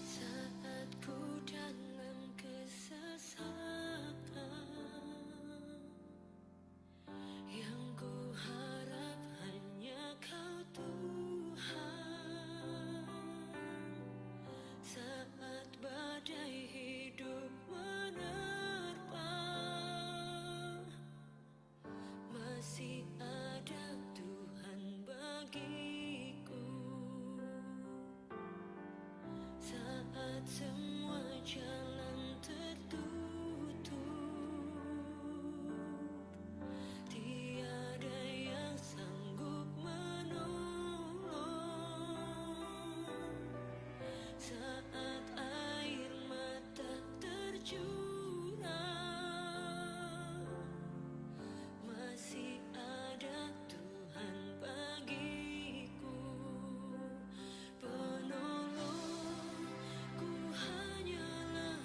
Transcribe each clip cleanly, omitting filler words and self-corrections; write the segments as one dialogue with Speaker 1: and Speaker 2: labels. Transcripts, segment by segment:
Speaker 1: Saat ku dalam kesesakan, yang ku harap hanya Kau Tuhan. Saat badai hidup menerpa, masih ada Tuhan bagiku. Saat semua jalan tertutup, tiada yang sanggup menolong. Saat air mata tercurah, masih ada Tuhan bagiku. Penolongku hanyalah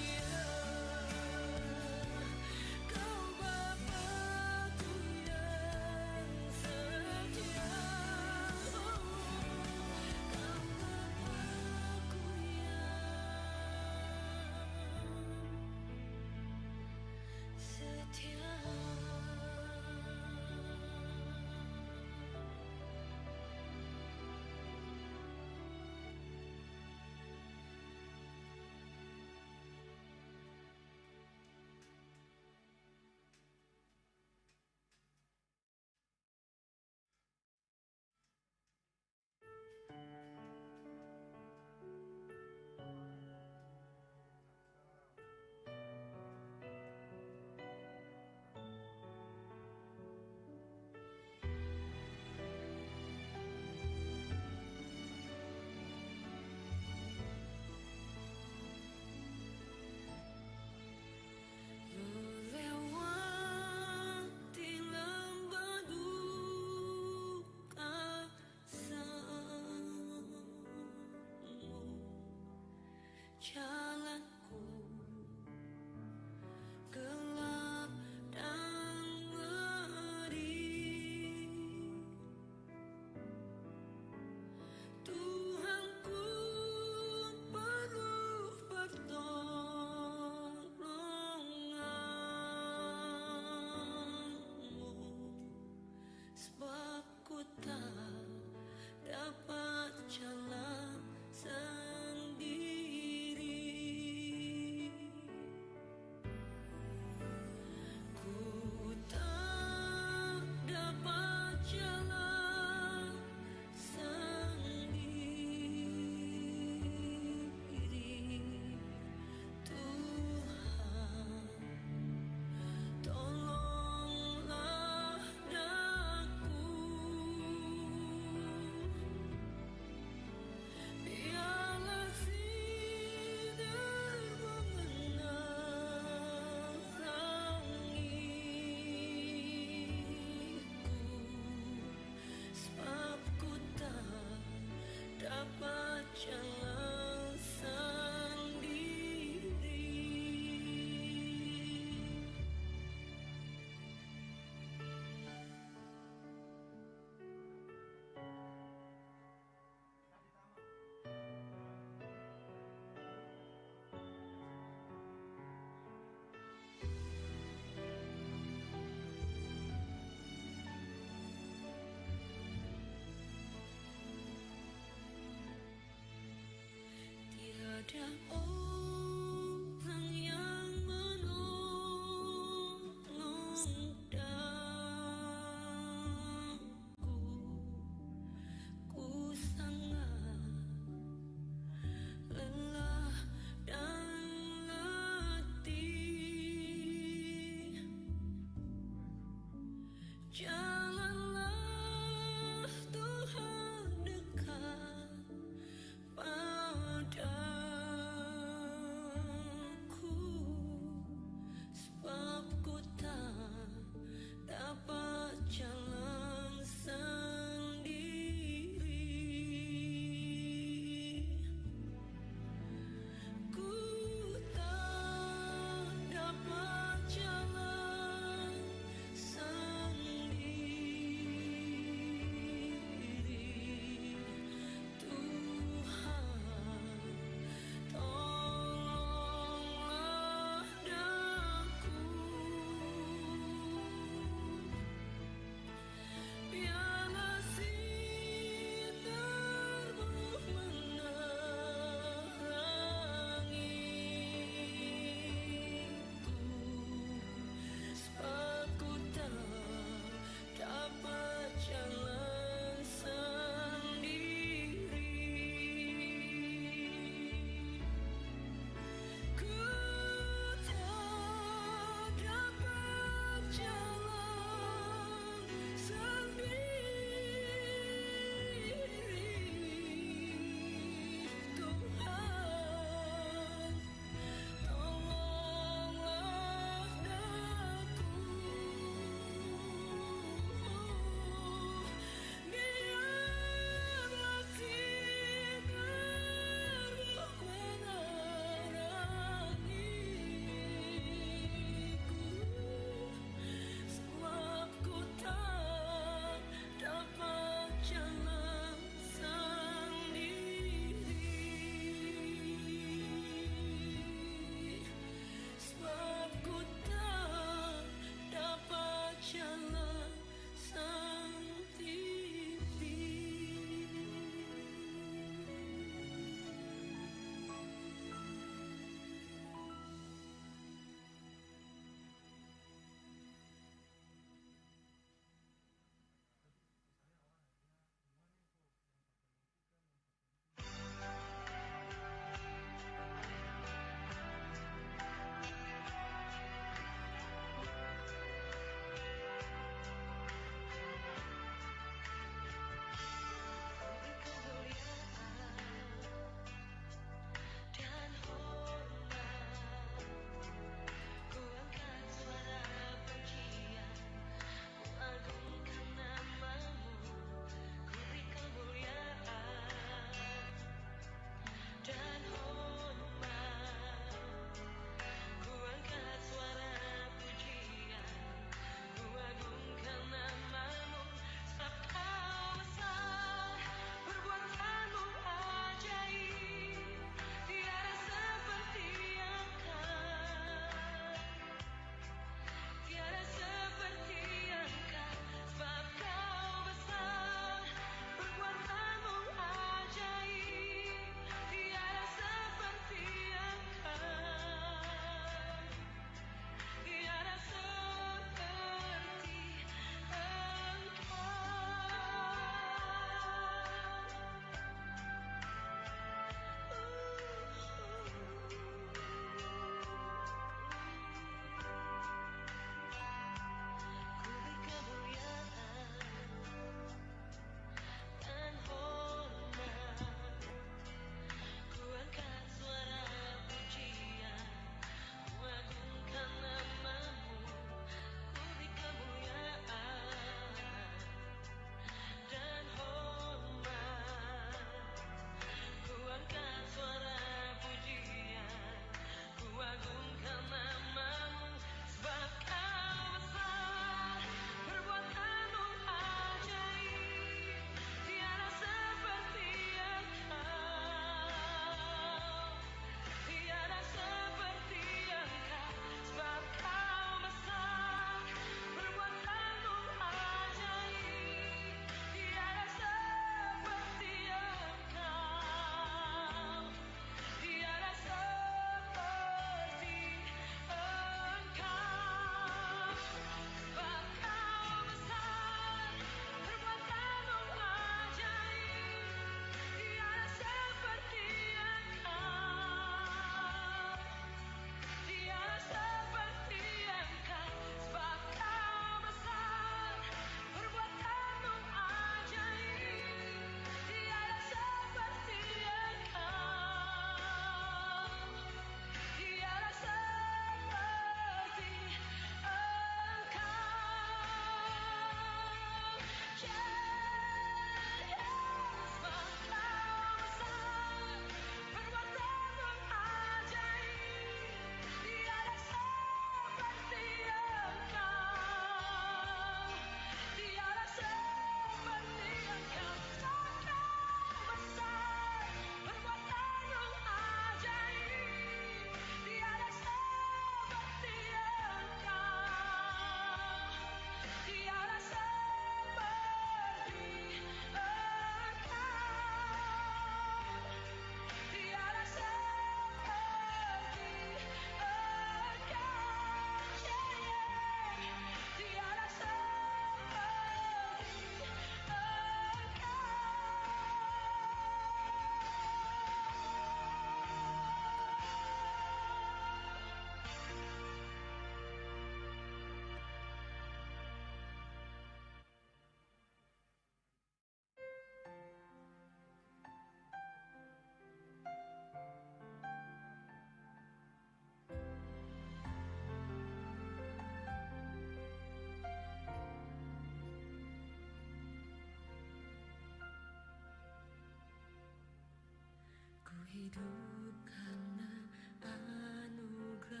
Speaker 1: hidup karena anugerah-Mu.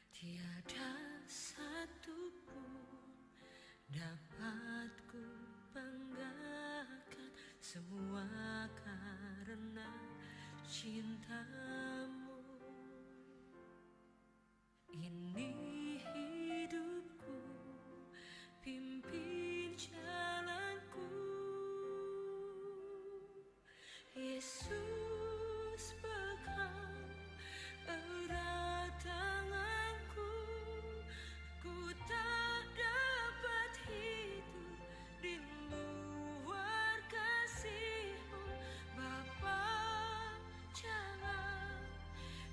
Speaker 1: Tiada satu pun dapat ku banggakan, semua karena cinta-Mu. Ini hidupku, pimpin jalanku. Yesus, pegang erat tanganku. Ku tak dapat hidup di luar kasih-Mu. Bapa, jangan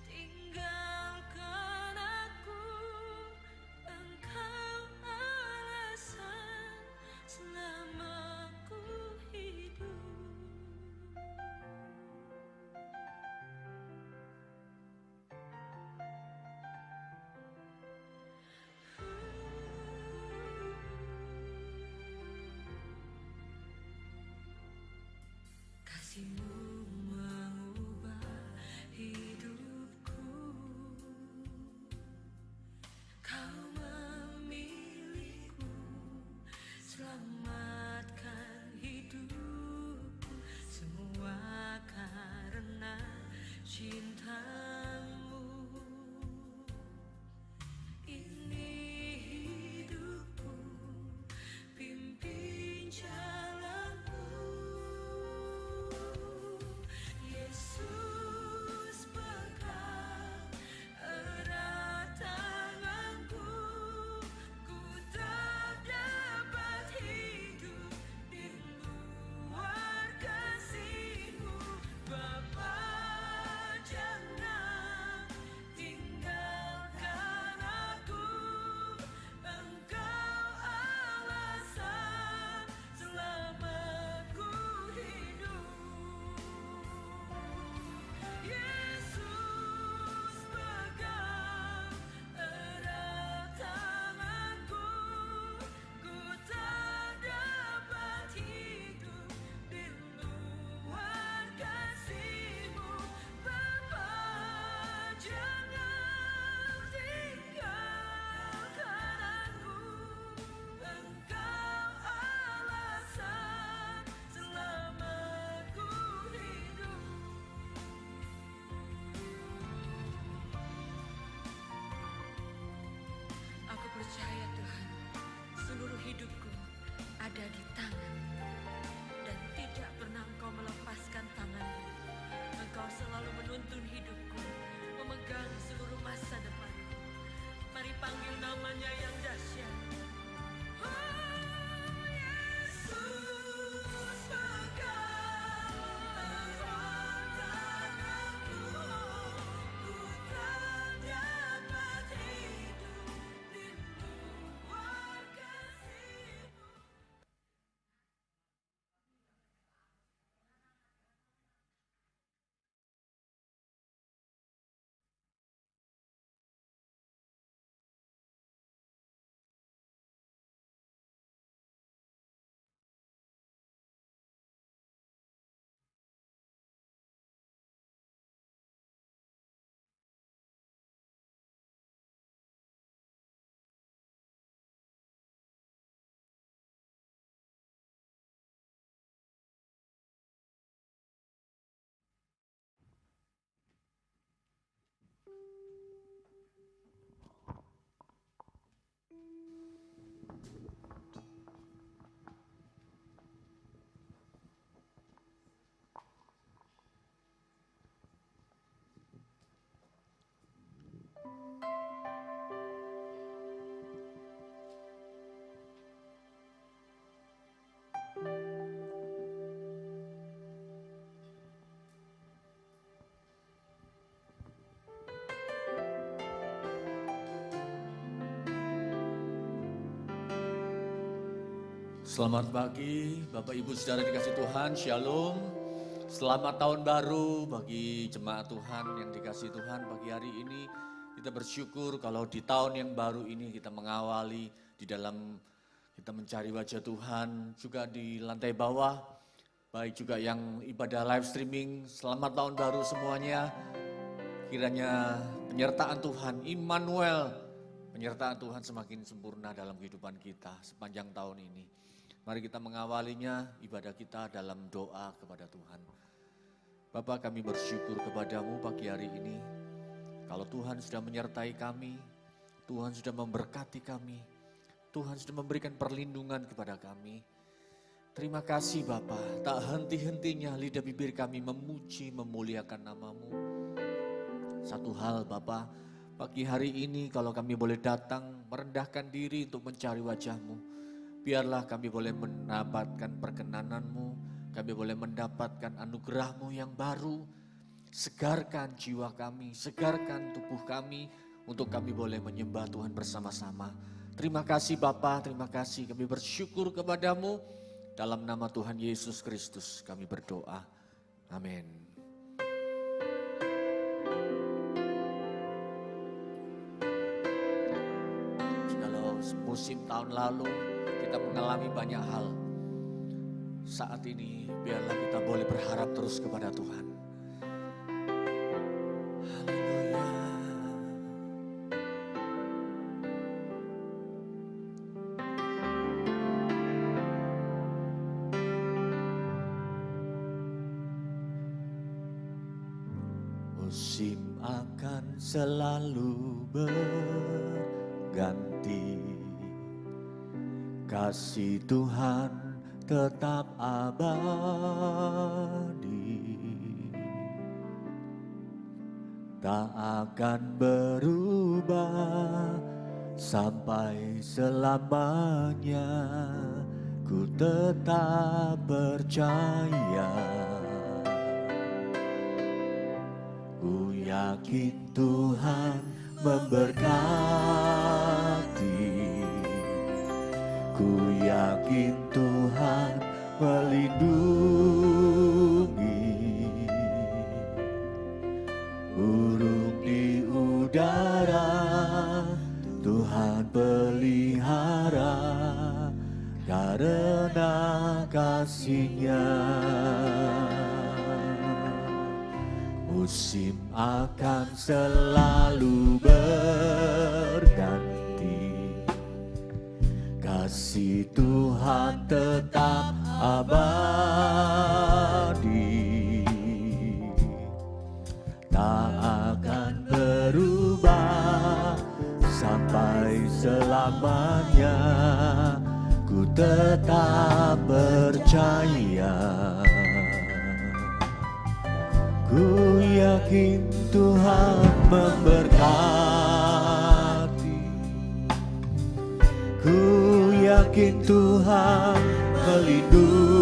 Speaker 1: tinggalkan aku. Engkau alasan selama ku hidup. Kasih-Mu mengubah hidupku. Kau memilihku, selamatkan hidupku. Semua karena cinta-Mu. Ini hidupku, pimpin jalanku. Yesus, pegang erat tanganku. Ku tak dapat hidup di luar kasih-Mu. Bapa, jangan tinggalkan aku. Engkau alasan selama ku hidup. Yesus, pegang erat tanganku. Ku tak dapat hidup di luar kasih-Mu. Bapa, jangan tinggalkan aku. Engkau alasan selama ku hidup. Aku percaya Tuhan, seluruh hidupku ada di tangan, dan tidak pernah Engkau melepaskan tangan-Mu. Engkau selalu menuntun hidupku, memegang seluruh masa depanku. Mari panggil namanya yang dahsyat. Oh, Yesus, pegang erat tanganku. Ku tak dapat hidup di luar kasih-Mu.
Speaker 2: Selamat pagi Bapak Ibu Saudara dikasih Tuhan, Shalom. Selamat tahun baru bagi jemaat Tuhan yang dikasih Tuhan pagi hari ini. Kita bersyukur kalau di tahun yang baru ini kita mengawali di dalam kita mencari wajah Tuhan. Juga di lantai bawah baik juga yang ibadah live streaming, selamat tahun baru semuanya. Kiranya penyertaan Tuhan, Immanuel, penyertaan Tuhan semakin sempurna dalam kehidupan kita sepanjang tahun ini. Mari kita mengawalinya ibadah kita dalam doa kepada Tuhan. Bapa, kami bersyukur kepadamu pagi hari ini. Kalau Tuhan sudah menyertai kami, Tuhan sudah memberkati kami, Tuhan sudah memberikan perlindungan kepada kami. Terima kasih Bapa, tak henti-hentinya lidah bibir kami memuji, memuliakan nama-Mu. Satu hal Bapa, pagi hari ini kalau kami boleh datang merendahkan diri untuk mencari wajah-Mu, biarlah kami boleh mendapatkan perkenanan-Mu, kami boleh mendapatkan anugerah-Mu yang baru. Segarkan jiwa kami, segarkan tubuh kami, untuk kami boleh menyembah Tuhan bersama-sama. Terima kasih Bapa, terima kasih, kami bersyukur kepadamu. Dalam nama Tuhan Yesus Kristus kami berdoa. Amin. Kalau musim tahun lalu kita mengalami banyak hal, saat ini biarlah kita boleh berharap terus kepada Tuhan. Musim akan selalu berganti, kasih Tuhan tetap abadi, tak akan berubah sampai selamanya. Ku tetap percaya, ku yakin Tuhan memberkati, ku yakin Tuhan melindungi, burung di udara Tuhan pelihara, karena kasih-Nya. Musim akan selalu berganti, kasih Tuhan tetap abadi, tak akan berubah sampai selamanya. Ku tetap percaya, ku yakin Tuhan memberkati, ku yakin Tuhan melindungi,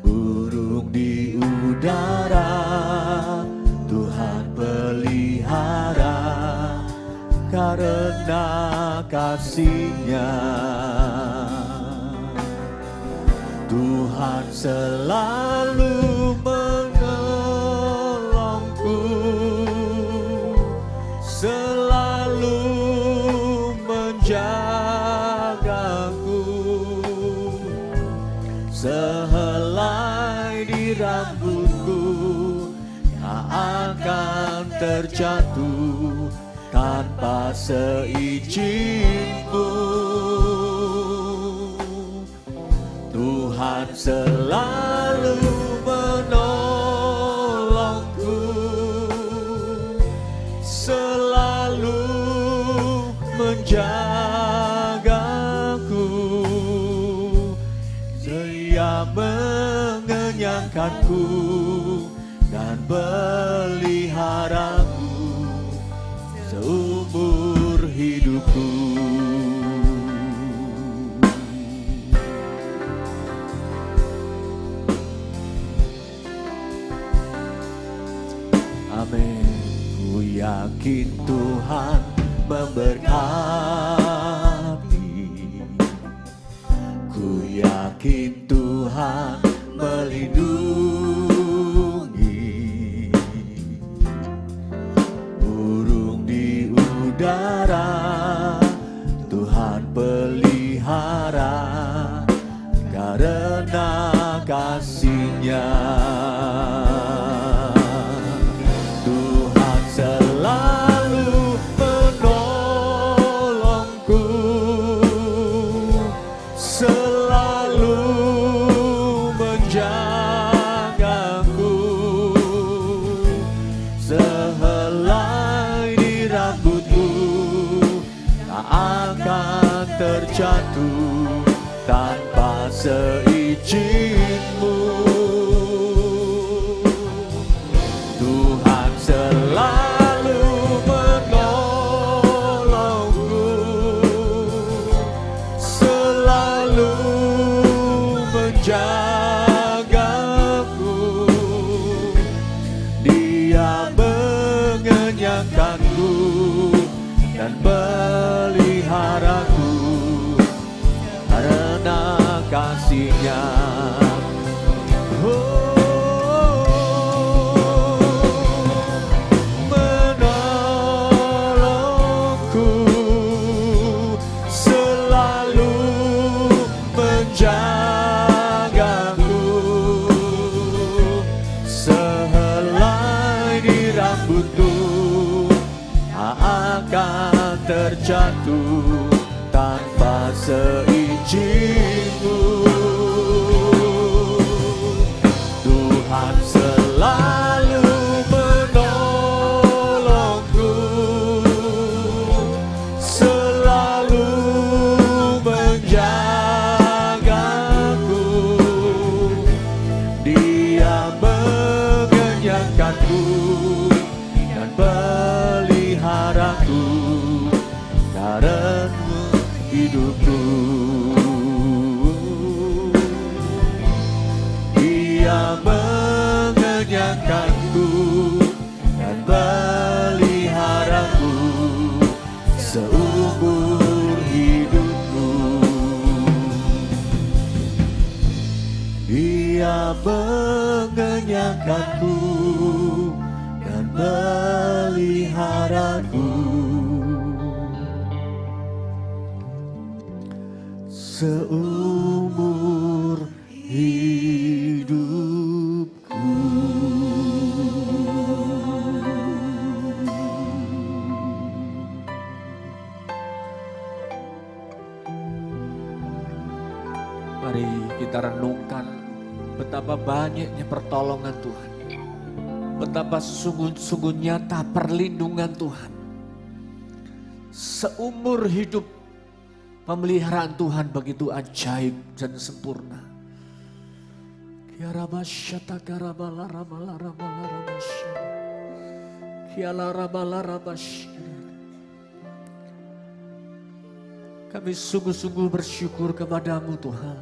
Speaker 2: burung di udara Tuhan pelihara, karena kasih-Nya. Tuhan selalu menolongku, selalu menjagaku, sehelai di rambutku tak akan terjatuh tanpa seizin-Mu. Tuhan selalu menolongku, selalu menjagaku, Dia mengenyangkanku dan peliharaku seumur hidupku. Amin. Ku yakin Tuhan memberkati, ku yakin Tuhan melindungi, burung di udara Tuhan pelihara, seizin-Mu. Tuhan selalu menolongku, selalu menjagaku. Dia mengenyangkanku dan meliharaku karena kasih-Nya. Menolongku, selalu menjagaku. Sehelai di rambutku akan terjatuh tanpa seizin-Mu. Tuhan selalu menolongku, selalu menjagaku. Dia mengenyangkanku dan peliharaku karena hidupku. Dia mengenyangkanku dan peliharaku seumur hidupku. Dia mengenyangkanku dan peliharaku seumur hidupku. Mari kita renungkan betapa banyaknya pertolongan Tuhan, betapa sungguh-sungguh nyata perlindungan Tuhan. Seumur hidup pemeliharaan Tuhan begitu ajaib dan sempurna. Kami sungguh-sungguh bersyukur kepadamu Tuhan.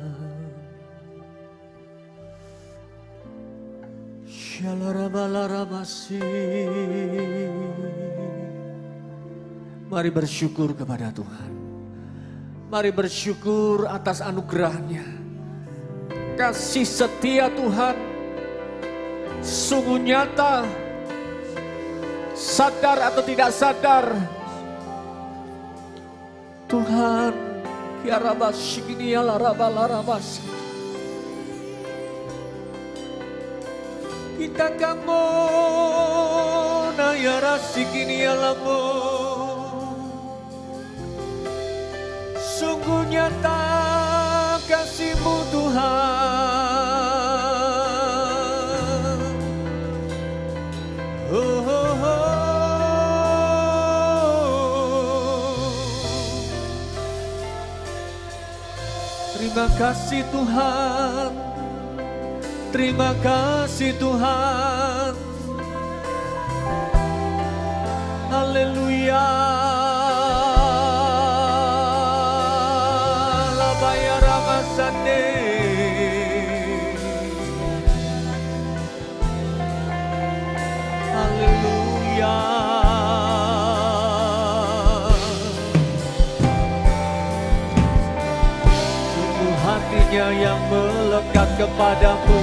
Speaker 2: Mari bersyukur kepada Tuhan. Mari bersyukur atas anugerah-Nya. Kasih setia Tuhan sungguh nyata. Sadar atau tidak sadar, Tuhan, kita kamu nayara sikini alamu. Sungguh nyata kasih-Mu Tuhan. Oh, oh, oh. Terima kasih Tuhan. Terima kasih Tuhan. Haleluya. Haleluya. Sungguh hatinya yang melekat kepadamu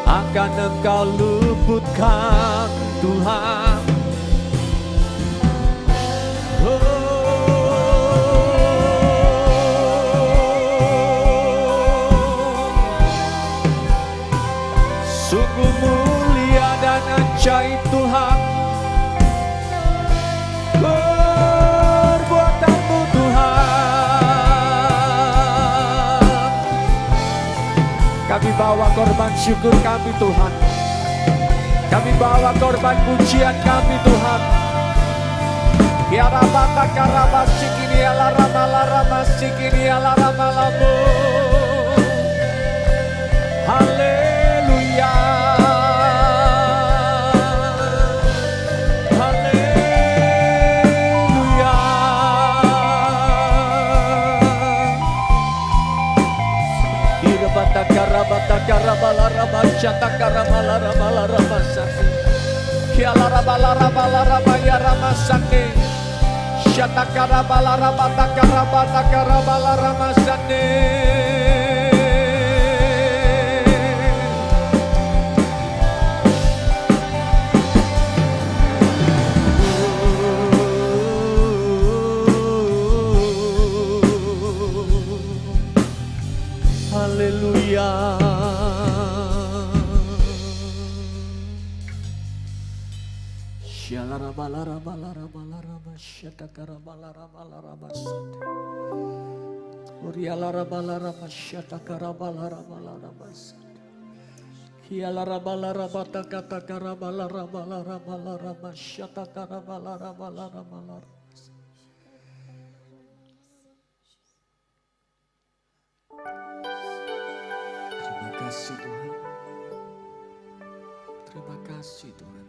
Speaker 2: akan Engkau luputkan Tuhan. Sungguh mulia dan ajaib Tuhan perbuatan-Mu Tuhan. Kami bawa korban syukur kami Tuhan. Kami bawa korban pujian kami Tuhan. Kiarabata karabasikini ala ramala ramasikini ala ramalamu. Haleluya. Terima kasih Tuhan. Terima kasih Tuhan.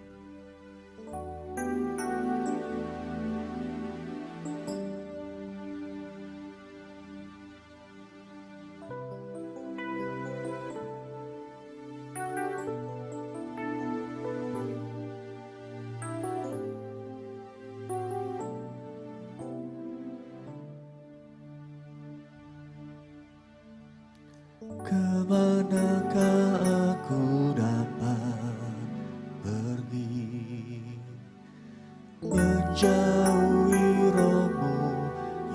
Speaker 2: Kemanakah aku dapat pergi, menjauhi rohmu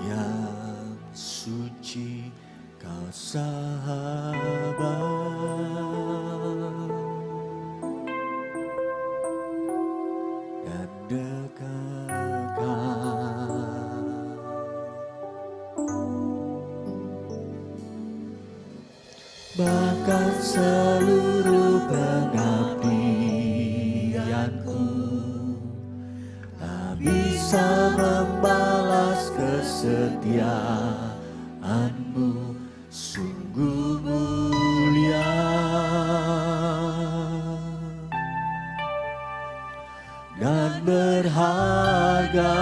Speaker 2: yang suci, kau sahabat dan dekatkan. Bahkan seluruh pengabdianku tak bisa membalas kesetiaanmu, sungguh mulia dan berharga.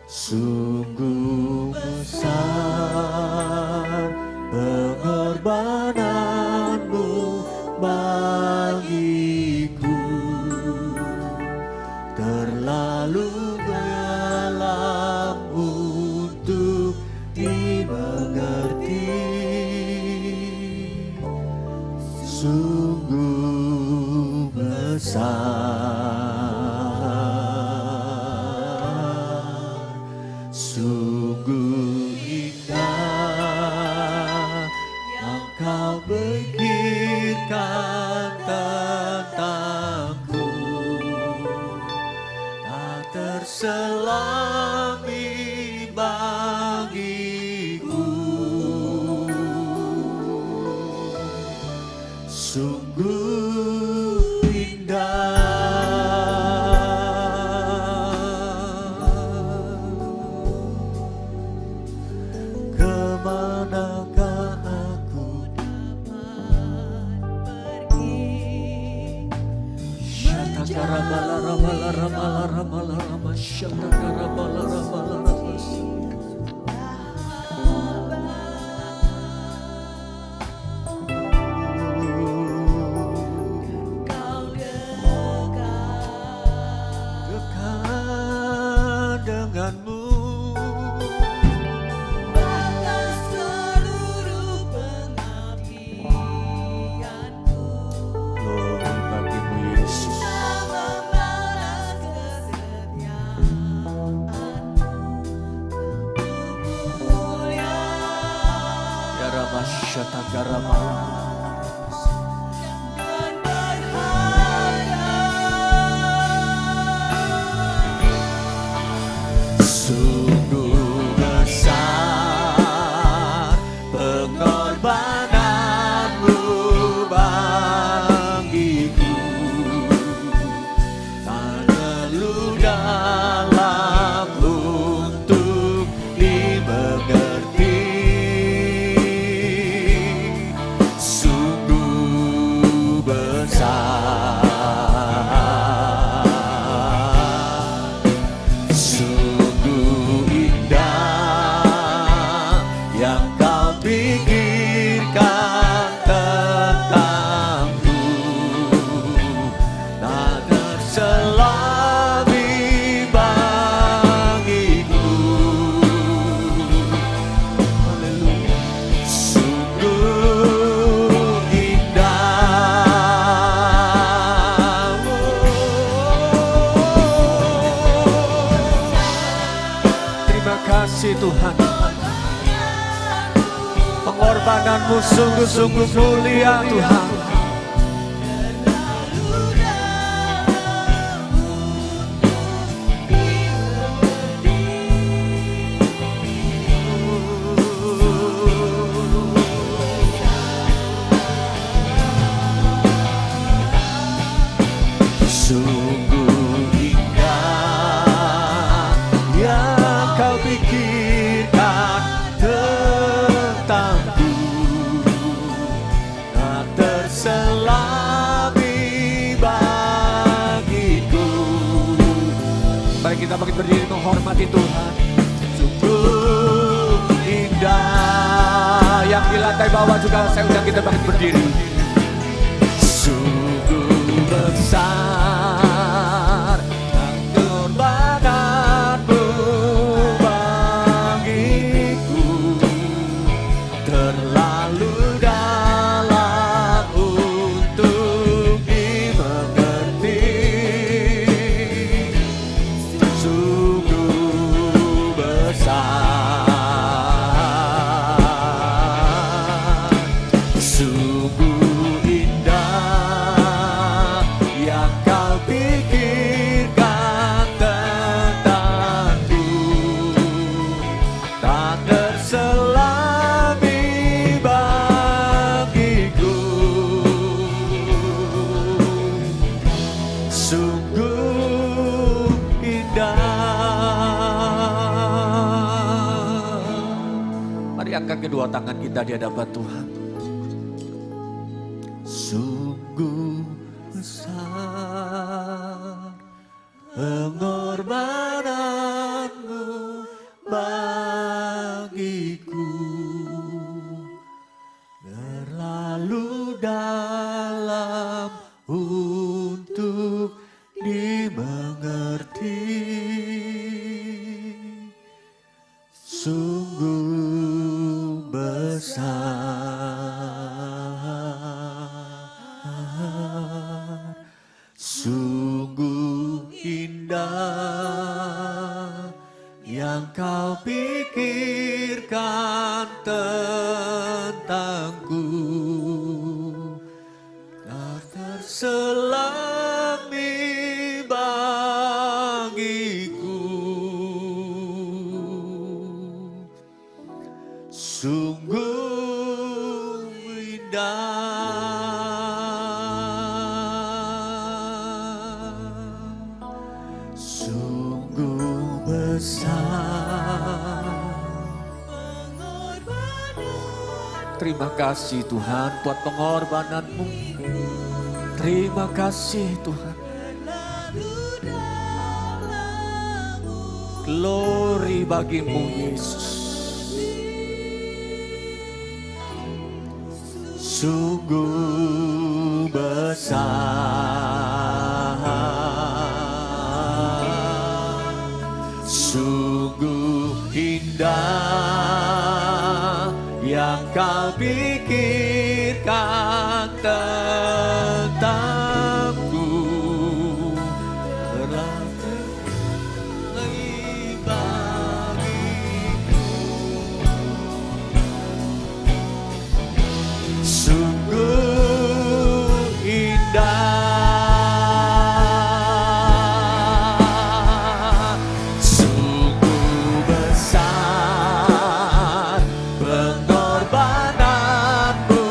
Speaker 2: Sungguh besar pengorbananmu bagiku, terlalu dalam untuk dimengerti. Sungguh besar, sungguh indah yang kau pikirkan tentangku, tak terselami bagiku. Sungguh indah. Kemanakah aku dapat pergi, dekat denganmu. Bahkan seluruh pengabdianku, glory bagimu Yesus. Membalas kesetiaanmu, kasih Tuhan. Pengorbananmu sungguh-sungguh mulia Tuhan. Sungguh indah yang kau pikirkan tentangku, tak terselami bagiku. Mari kita bangkit berdiri menghormati Tuhan. Sungguh indah, yang di lantai bawah juga saya undang kita bangkit berdiri. Sungguh besar pengorbananmu bagiku, terlalu dalam untuk dimengerti. Sungguh besar, sungguh indah yang kau pikirkan tentangku, tak terselami bagiku. Sungguh indah. Mari angkat kedua tangan kita di hadapan Tuhan. Sungguh besar pengorbananmu bagiku, terlalu dalam untuk dimengerti. Sungguh besar, sungguh indah yang kau pikirkan tentangku, tak terselami bagiku. Sungguh indah, sungguh besar pengorbanan. Terima kasih Tuhan buat pengorbanan-Mu. Terima kasih Tuhan. Glory bagi-Mu Yesus. Sungguh besar, sungguh indah yang kau pikirkan tentangku, terlalu bagiku. Sungguh indah, sungguh besar pengorbananmu.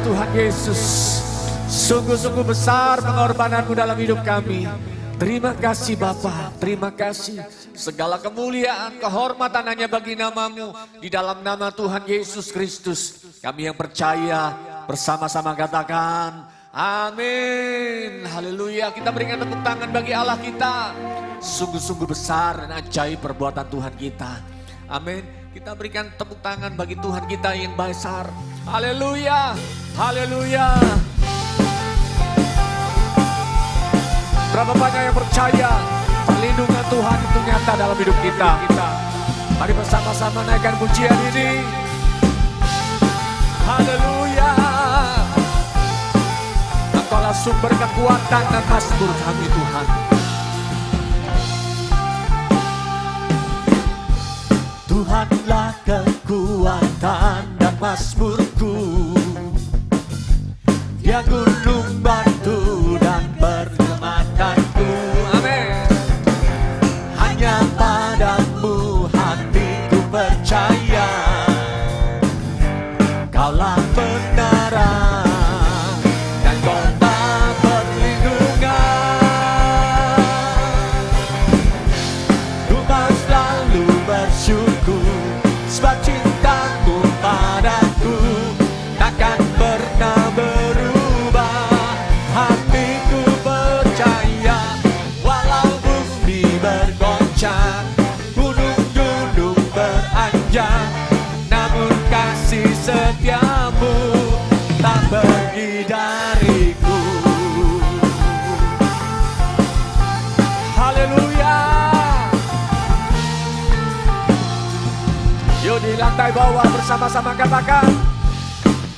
Speaker 2: Tuhan Yesus. Sungguh-sungguh besar pengorbananmu dalam hidup kami. Terima kasih Bapa, terima kasih. Segala kemuliaan, kehormatan hanya bagi namamu. Di dalam nama Tuhan Yesus Kristus. Kami yang percaya bersama-sama katakan amin. Haleluya. Kita berikan tepuk tangan bagi Allah kita. Sungguh-sungguh besar dan ajaib perbuatan Tuhan kita. Amin. Kita berikan tepuk tangan bagi Tuhan kita yang besar. Haleluya. Haleluya. Berapa banyak yang percaya perlindungan Tuhan itu nyata dalam hidup kita. Mari bersama-sama naikkan pujian ini. Haleluya. Engkaulah sumber kekuatan dan mazmur kami Tuhan. Tuhanlah kekuatan dan mazmurku. Dia gunung batu dan perlemahanku. Amin. Hanya padamu hatiku percaya. Kaulah benaran dan kota perlindungan. Ku mau selalu bersyukur sebab cintamu padaku takkan pernah berubah. Hatiku percaya walau bumi bergoncang, gunung-gunung beranjak, namun kasih setiamu tak pergi dariku. Haleluya. Yuk di lantai bawah bersama-sama katakan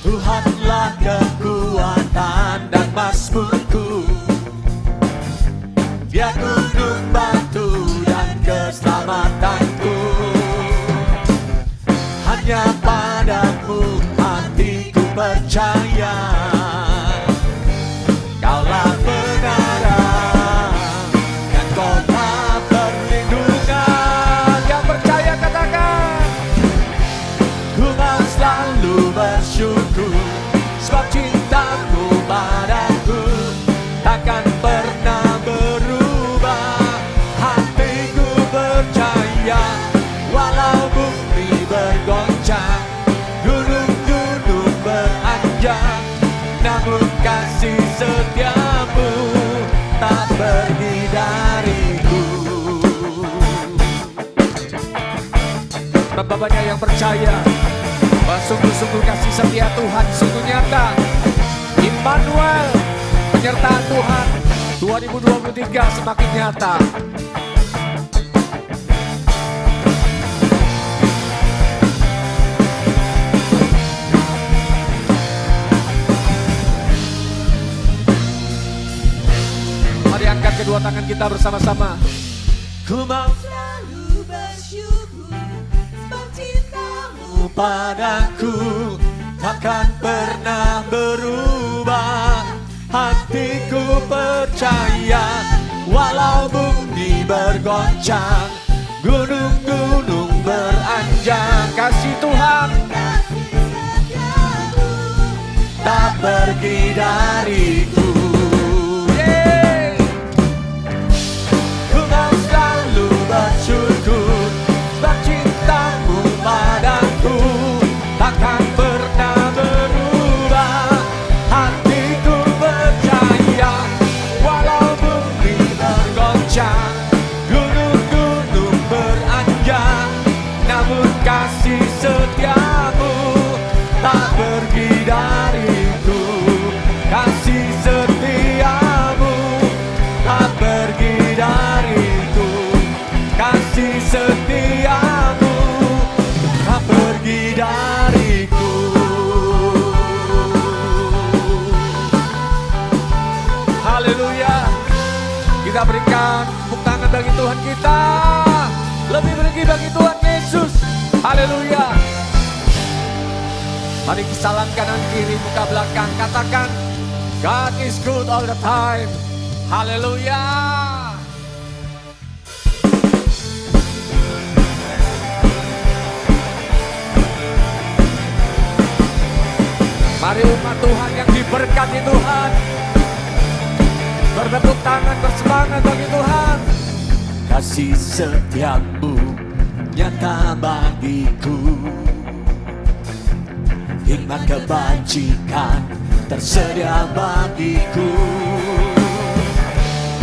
Speaker 2: Tuhanlah kekuatan dan mazmurku. Dia gunung batu dan keselamatanku. Hanya padamu hatiku percaya. Kaulah benaran dan kota perlindungan. Yang percaya katakan ku mau selalu bersyukur sebab cintamu padaku takkan pernah berubah. Hatiku percaya walau bumi bergoncang, gunung-gunung beranjak, namun kasih setiamu tak pergi dariku. Berapa banyak yang percaya bahwa sungguh-sungguh kasih setia Tuhan sungguh nyata. Immanuel, penyertaan Tuhan 2023 semakin nyata. Mari angkat kedua tangan kita bersama-sama. Ku mau
Speaker 3: Selalu bersyukur sebab cintamu
Speaker 2: padaku takkan pernah berubah. Hatiku percaya walau bumi bergoncang, gunung-gunung beranjak, kasih Tuhan
Speaker 3: kasih setiamu
Speaker 2: tak pergi dariku. Yeay. Ku mau selalu bersyukur sebab cintamu padaku takkan pernah berubah. Hatiku percaya walau bumi bergoncang, gunung-gunung beranjak, namun kasih setiamu tak pergi dariku. Kasih setiamu tak pergi dariku. Kasih setiamu tak pergi dariku. Haleluya. Kita berikan tepuk tangan bagi Tuhan kita. Lebih berlagi bagi Tuhan Yesus. Haleluya. Mari salam kanan kiri muka belakang. Katakan God is good all the time. Haleluya.
Speaker 4: Mari umat Tuhan yang diberkati Tuhan, bertepuk tangan bersemangat bagi Tuhan.
Speaker 2: Kasih setiamu nyata bagiku, hikmat kebajikan tersedia bagiku.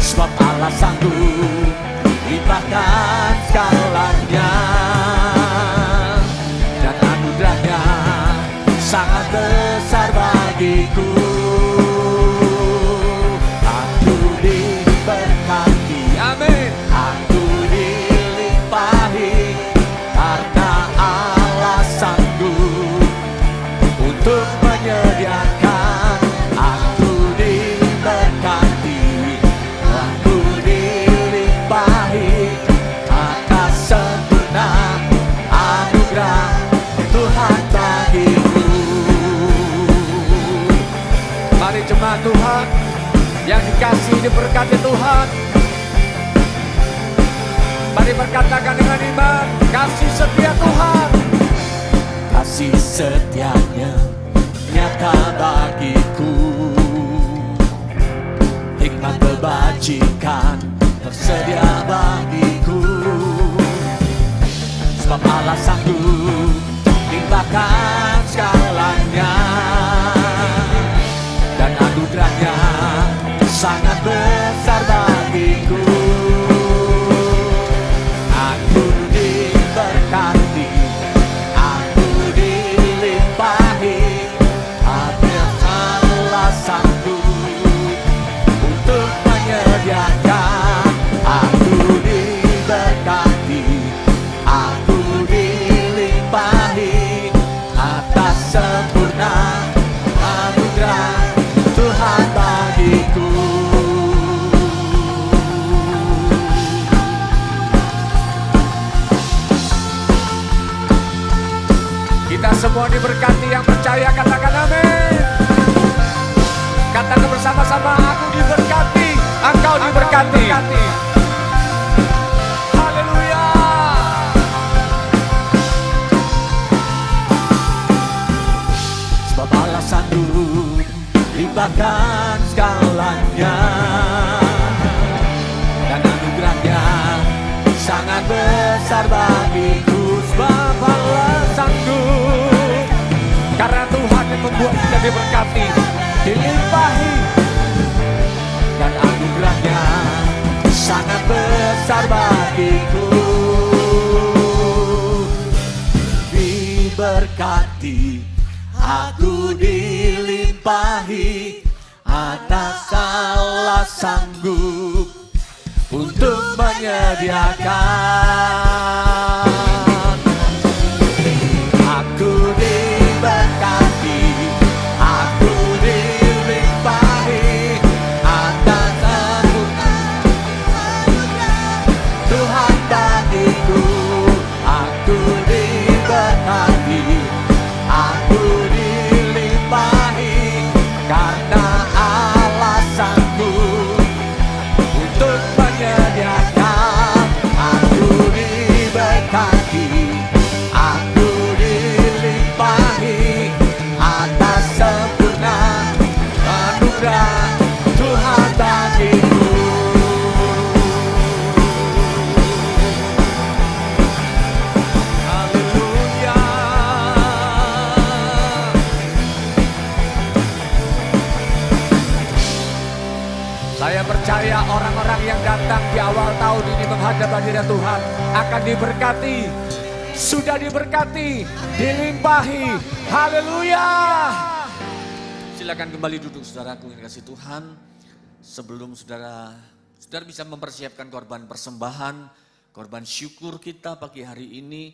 Speaker 2: Sebab Allah sanggup limpahkan segalanya, dan anugerahnya sangat besar bagiku. Aku diberkati,
Speaker 4: Amin.
Speaker 2: aku dilimpahi, karena Allah sanggup untuk menyediakan. Aku diberkati, aku dilimpahi, atas sempurna anugerah Tuhan bagiku.
Speaker 4: Mari jemaat Tuhan yang dikasih diberkati Tuhan, mari berkatakan dengan iman, kasih setia Tuhan.
Speaker 2: Kasih setianya nyata bagiku, hikmat kebajikan tersedia bagiku. Sebab Allah sanggup limpahkan segalanya, dan anugerahnya sangat besar bagiku. Aku diberkati, aku dilimpahi, atas Allah sanggup untuk menyediakan. Aku diberkati, aku dilimpahi, atas sempurna anugerah Tuhan bagiku.
Speaker 4: Kita semua diberkati, yang percaya katakan amin. Katakan bersama-sama, aku diberkati, engkau diberkati. Haleluya.
Speaker 2: Sebab Allah sanggup limpahkan segalanya, dan anugerahnya sangat besar bagiku. Sebab Allah
Speaker 4: Sanggup, karena Tuhan yang membuat kita diberkati, dilimpahi,
Speaker 2: dan anugerahnya sangat besar bagiku. Diberkati, aku dilimpahi, atas Allah sanggup untuk menyediakan. Aku diberkati, aku dilimpahi, atas anugerah Tuhan bagiku. Aku diberkati, aku dilimpahi, karena Allah sanggup untuk menyediakan. Aku diberkati, aku dilimpahi, atas sempurna anugerah Tuhan bagiku. Haleluya.
Speaker 4: saya percaya orang-orang yang datang di awal tahun ini menghadap hadirat Tuhan akan diberkati, sudah diberkati, dilimpahi. Haleluya.
Speaker 2: Silakan kembali duduk saudaraku yang kasih Tuhan. Sebelum saudara bisa mempersiapkan korban persembahan, korban syukur kita pagi hari ini.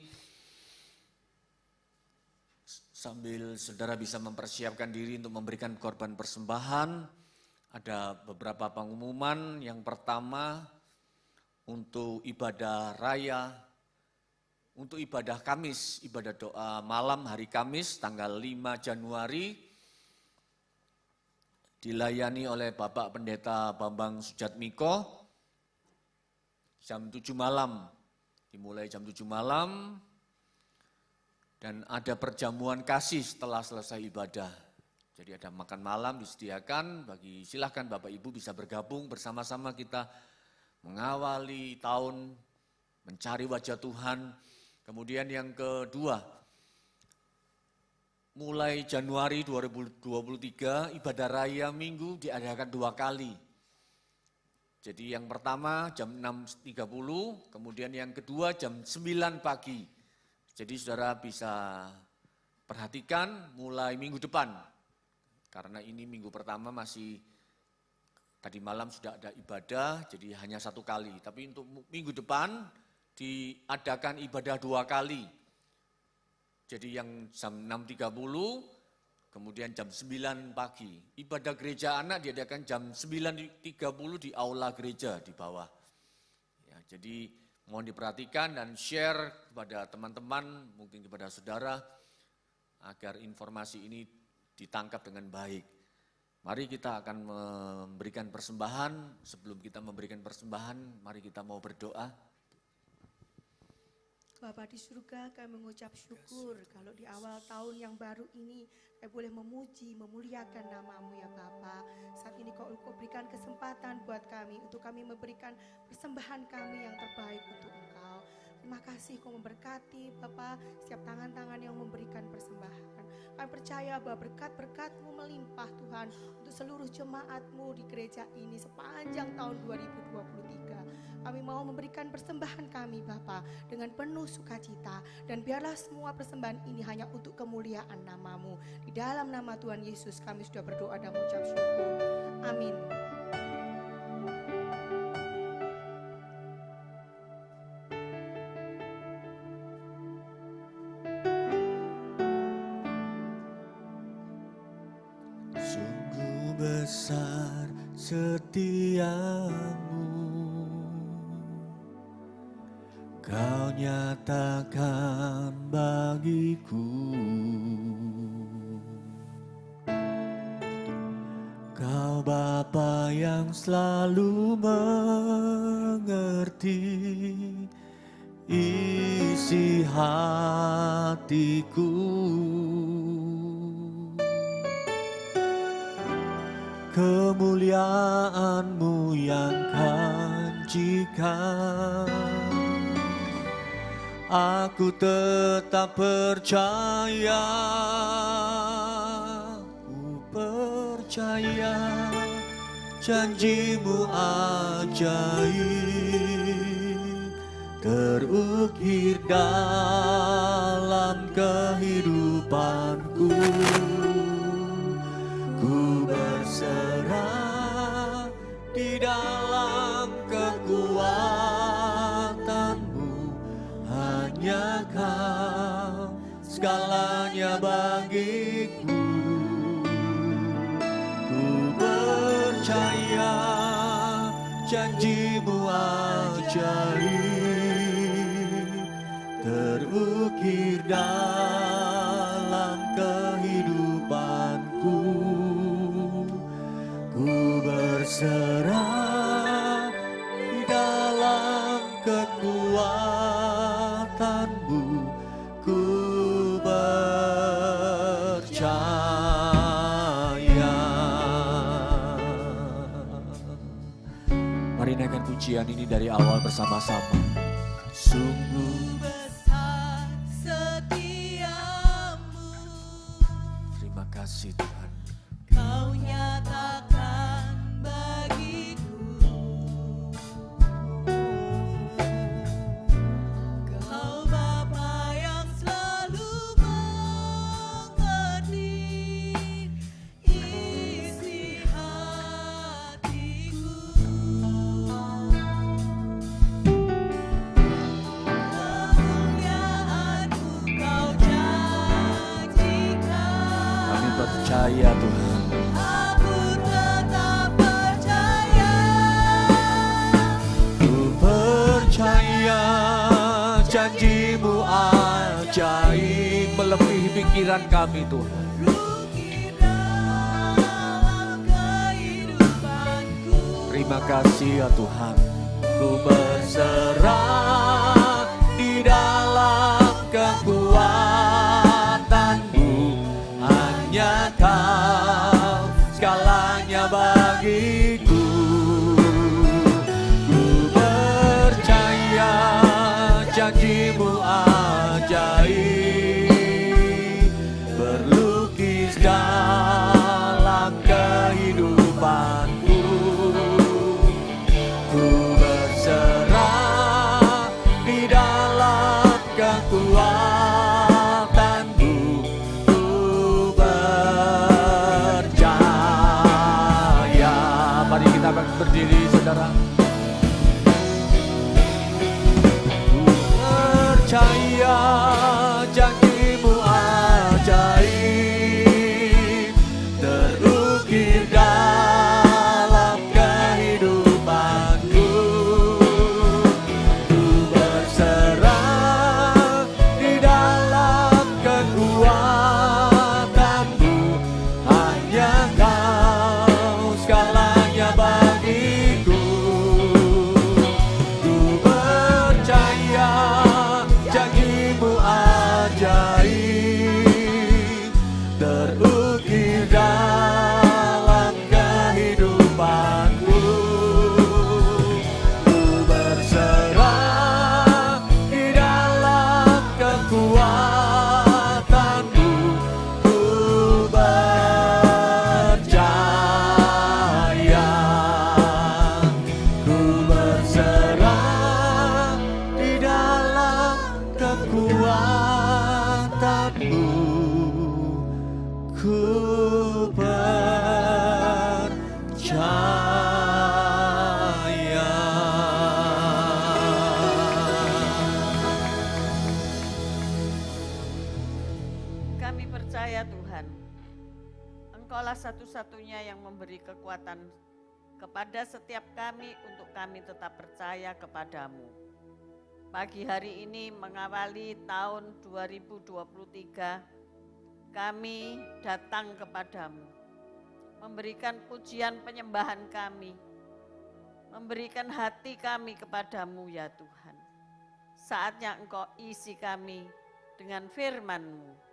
Speaker 2: Sambil saudara bisa mempersiapkan diri untuk memberikan korban persembahan, ada beberapa pengumuman. Yang pertama, untuk ibadah raya, untuk ibadah Kamis, ibadah doa malam hari Kamis tanggal 5 Januari, dilayani oleh Bapak Pendeta Bambang Sujatmiko, jam 7 malam, dimulai jam 7 malam, dan ada perjamuan kasih setelah selesai ibadah. Jadi ada makan malam disediakan, silahkan Bapak Ibu bisa bergabung bersama-sama kita mengawali tahun, mencari wajah Tuhan. Kemudian yang kedua, mulai Januari 2023 ibadah raya minggu diadakan 2 kali. Jadi yang pertama jam 6.30, kemudian yang kedua jam 9 pagi. Jadi saudara bisa perhatikan mulai minggu depan. Karena ini minggu pertama masih, tadi malam sudah ada ibadah, jadi hanya 1 kali. Tapi untuk minggu depan diadakan ibadah 2 kali. Jadi yang jam 6.30, kemudian jam 9 pagi. Ibadah gereja anak diadakan jam 9.30 di aula gereja di bawah. Ya, jadi mohon diperhatikan dan share kepada teman-teman, mungkin kepada saudara, agar informasi ini ditangkap dengan baik. Mari kita akan memberikan persembahan. Sebelum kita memberikan persembahan, mari kita mau berdoa.
Speaker 3: Bapa di surga, kami mengucap syukur kalau di awal tahun yang baru ini kami boleh memuji, memuliakan nama-Mu ya Bapa. Saat ini Kau berikan kesempatan buat kami untuk kami memberikan persembahan kami yang terbaik untuk Engkau. Terima kasih Kau memberkati Bapa setiap tangan-tangan yang memberikan persembahan. Kami percaya bahwa berkat-berkat-Mu melimpah Tuhan untuk seluruh jemaat-Mu di gereja ini sepanjang tahun 2023. Kami mau memberikan persembahan kami Bapa dengan penuh sukacita. Dan biarlah semua persembahan ini hanya untuk kemuliaan nama-Mu. Di dalam nama Tuhan Yesus kami sudah berdoa dan mengucap syukur. Amin.
Speaker 2: Besar setiamu, Kau nyatakan bagiku. Kau Bapa yang selalu mengerti isi hatiku. Kemuliaan-Mu yang kan jika aku tetap percaya, ku percaya janji-Mu ajaib terukir dalam kehidupanku. Ku berserah di dalam kekuatan-Mu, hanya Kau segalanya bagiku. Ku percaya janji-Mu ajaib terukir dalam kehidupanku. Ku berserah di dalam kekuatan-Mu, ku percaya. Mari naikkan pujian ini dari awal bersama-sama. Sungguh
Speaker 3: besar setiamu,
Speaker 2: terima kasih Tuhan.
Speaker 3: Kau nyatakan bagiku. Kau Bapa yang selalu mengerti isi hatiku. Kemuliaan-Mu Kau janjikan.
Speaker 2: Kami percaya Tuhan.
Speaker 3: Aku tetap percaya.
Speaker 2: Ku percaya janji-Mu ajaib melebihi pikiran kami Tuhan.
Speaker 3: Terukir dalam kehidupanku.
Speaker 2: Terima kasih ya Tuhan. Ku berserah di dalam kekuatan-Mu, hanya Kau
Speaker 4: bagiku. Ku percaya janjimu ajaib, berlukis dalam kehidupanku. Ku berserah di dalam kekuatanmu. Ku percaya. Mari kita berdiri, saudara. Ku percaya janjimu ajaib, terukir dalam kehidupanku. Ku berserah di dalam kekuatanmu. Hanya Kau segalanya bagiku. Ku percaya janjimu ajaib, terukir dalam kehidupanku. Ku berserah di dalam kekuatanmu. Ku percaya. Ku berserah di dalam kekuatanmu. Ku percaya.
Speaker 5: Kami percaya Tuhan, Engkaulah satu-satunya yang memberi kekuatan kepada setiap kami untuk kami tetap percaya kepadamu. Pagi hari ini mengawali tahun 2023, kami datang kepadamu, memberikan pujian penyembahan kami, memberikan hati kami kepadamu ya Tuhan. Saatnya Engkau isi kami dengan firman-Mu.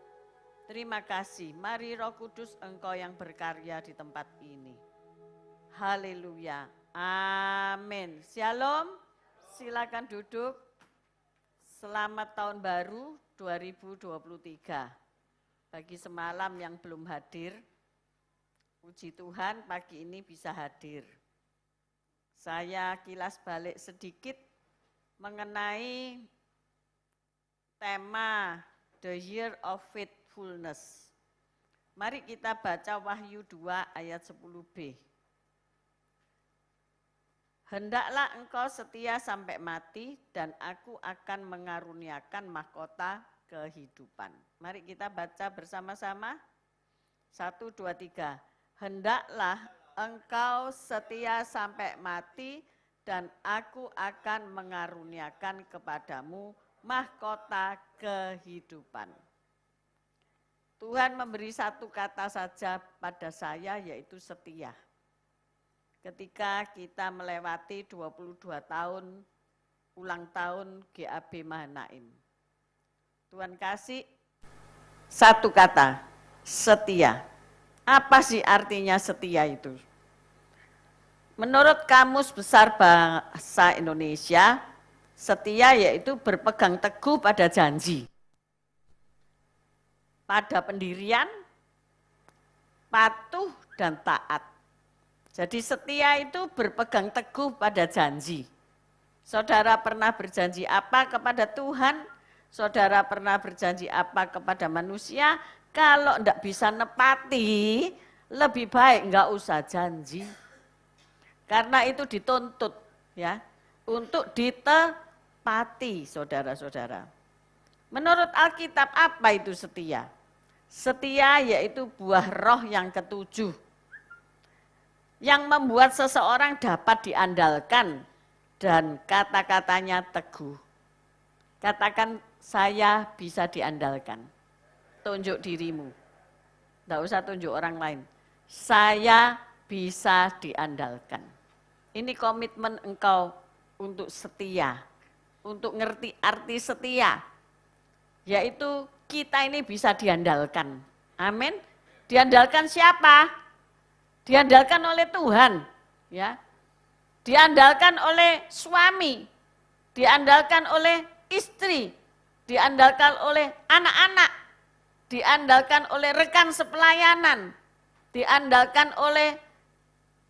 Speaker 5: Terima kasih, mari Roh Kudus Engkau yang berkarya di tempat ini. Haleluya, amin. Shalom, silakan duduk. Selamat tahun baru 2023. Bagi semalam yang belum hadir, puji Tuhan pagi ini bisa hadir. Saya kilas balik sedikit mengenai tema The Year of Faithfulness. Mari kita baca Wahyu 2 ayat 10b. Hendaklah engkau setia sampai mati dan aku akan mengaruniakan mahkota kehidupan. Mari kita baca bersama-sama. 1, 2, 3. Hendaklah engkau setia sampai mati dan aku akan mengaruniakan kepadamu mahkota kehidupan. Tuhan memberi satu kata saja pada saya, yaitu setia. Ketika kita melewati 22 tahun ulang tahun GAB Mahanaim. Tuhan kasih satu kata, setia. Apa sih artinya setia itu? Menurut Kamus Besar Bahasa Indonesia, setia yaitu berpegang teguh pada janji, pada pendirian, patuh dan taat. Jadi setia itu berpegang teguh pada janji. Saudara pernah berjanji apa kepada Tuhan? Saudara pernah berjanji apa kepada manusia? Kalau enggak bisa nepati, lebih baik enggak usah janji. Karena itu dituntut ya, untuk ditepati saudara-saudara. Menurut Alkitab apa itu setia? Setia yaitu buah roh yang ketujuh, yang membuat seseorang dapat diandalkan dan kata-katanya teguh. Katakan, saya bisa diandalkan. Tunjuk dirimu. Tidak usah tunjuk orang lain. Saya bisa diandalkan. Ini komitmen engkau untuk setia. Untuk ngerti arti setia. Yaitu kita ini bisa diandalkan. Amin. Diandalkan siapa? diandalkan oleh Tuhan, ya. Diandalkan oleh suami, diandalkan oleh istri, diandalkan oleh anak-anak, diandalkan oleh rekan sepelayanan, diandalkan oleh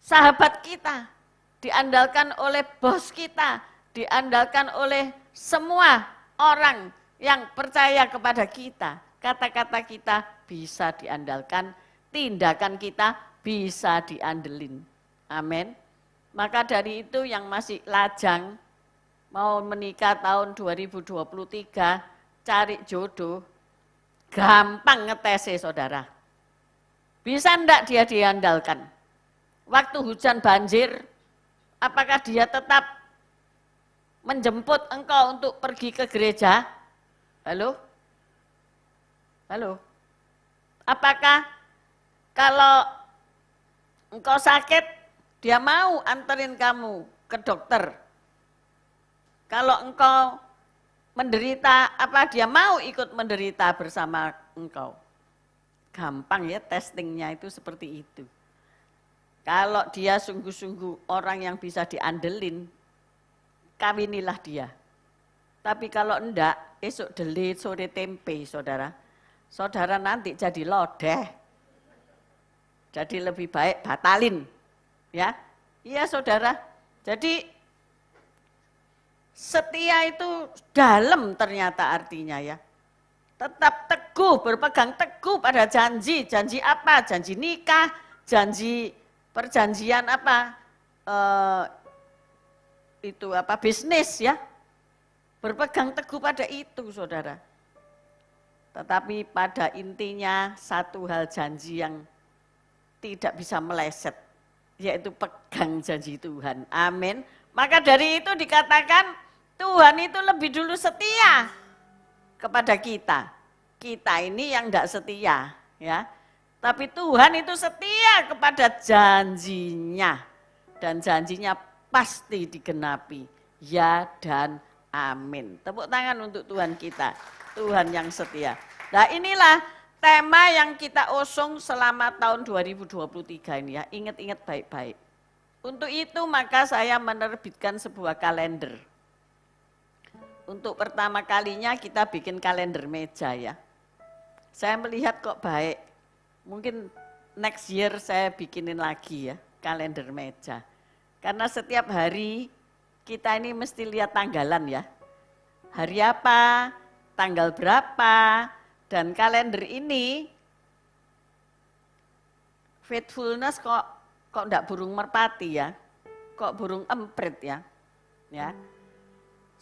Speaker 5: sahabat kita, diandalkan oleh bos kita, diandalkan oleh semua orang yang percaya kepada kita. Kata-kata kita bisa diandalkan, tindakan kita bisa diandelin. Amin. Maka dari itu yang masih lajang, mau menikah tahun 2023, cari jodoh, gampang ngetesnya saudara. Bisa enggak dia diandalkan? Waktu hujan banjir, apakah dia tetap menjemput engkau untuk pergi ke gereja? Halo? Halo? Apakah kalau engkau sakit, dia mau anterin kamu ke dokter? Kalau engkau menderita, apa dia mau ikut menderita bersama engkau? Gampang ya testingnya itu seperti itu. Kalau dia sungguh-sungguh orang yang bisa diandelin, kawinilah dia. Tapi kalau enggak, esok deli sore tempe saudara. Saudara nanti jadi lodeh. Jadi lebih baik batalin. Ya, iya saudara. Jadi setia itu dalam ternyata artinya ya. Tetap teguh, berpegang teguh pada janji. Janji apa? Janji nikah, janji perjanjian apa? Itu apa? Bisnis ya. Berpegang teguh pada itu saudara. Tetapi pada intinya satu hal janji yang tidak bisa meleset, yaitu pegang janji Tuhan. Amin. Maka dari itu dikatakan Tuhan itu lebih dulu setia kepada kita. Kita ini yang tidak setia, ya. Tapi Tuhan itu setia kepada janjinya. Dan janjinya pasti digenapi. Ya dan amin. Tepuk tangan untuk Tuhan kita. Tuhan yang setia. Nah inilah tema yang kita usung selama tahun 2023 ini ya. Ingat-ingat baik-baik. Untuk itu maka saya menerbitkan sebuah kalender. Untuk pertama kalinya kita bikin kalender meja ya. Saya melihat kok baik. Mungkin next year saya bikinin lagi ya kalender meja. Karena setiap hari kita ini mesti lihat tanggalan ya. Hari apa, tanggal berapa, dan kalender ini faithfulness kok enggak burung merpati ya, kok burung emprit ya. Ya.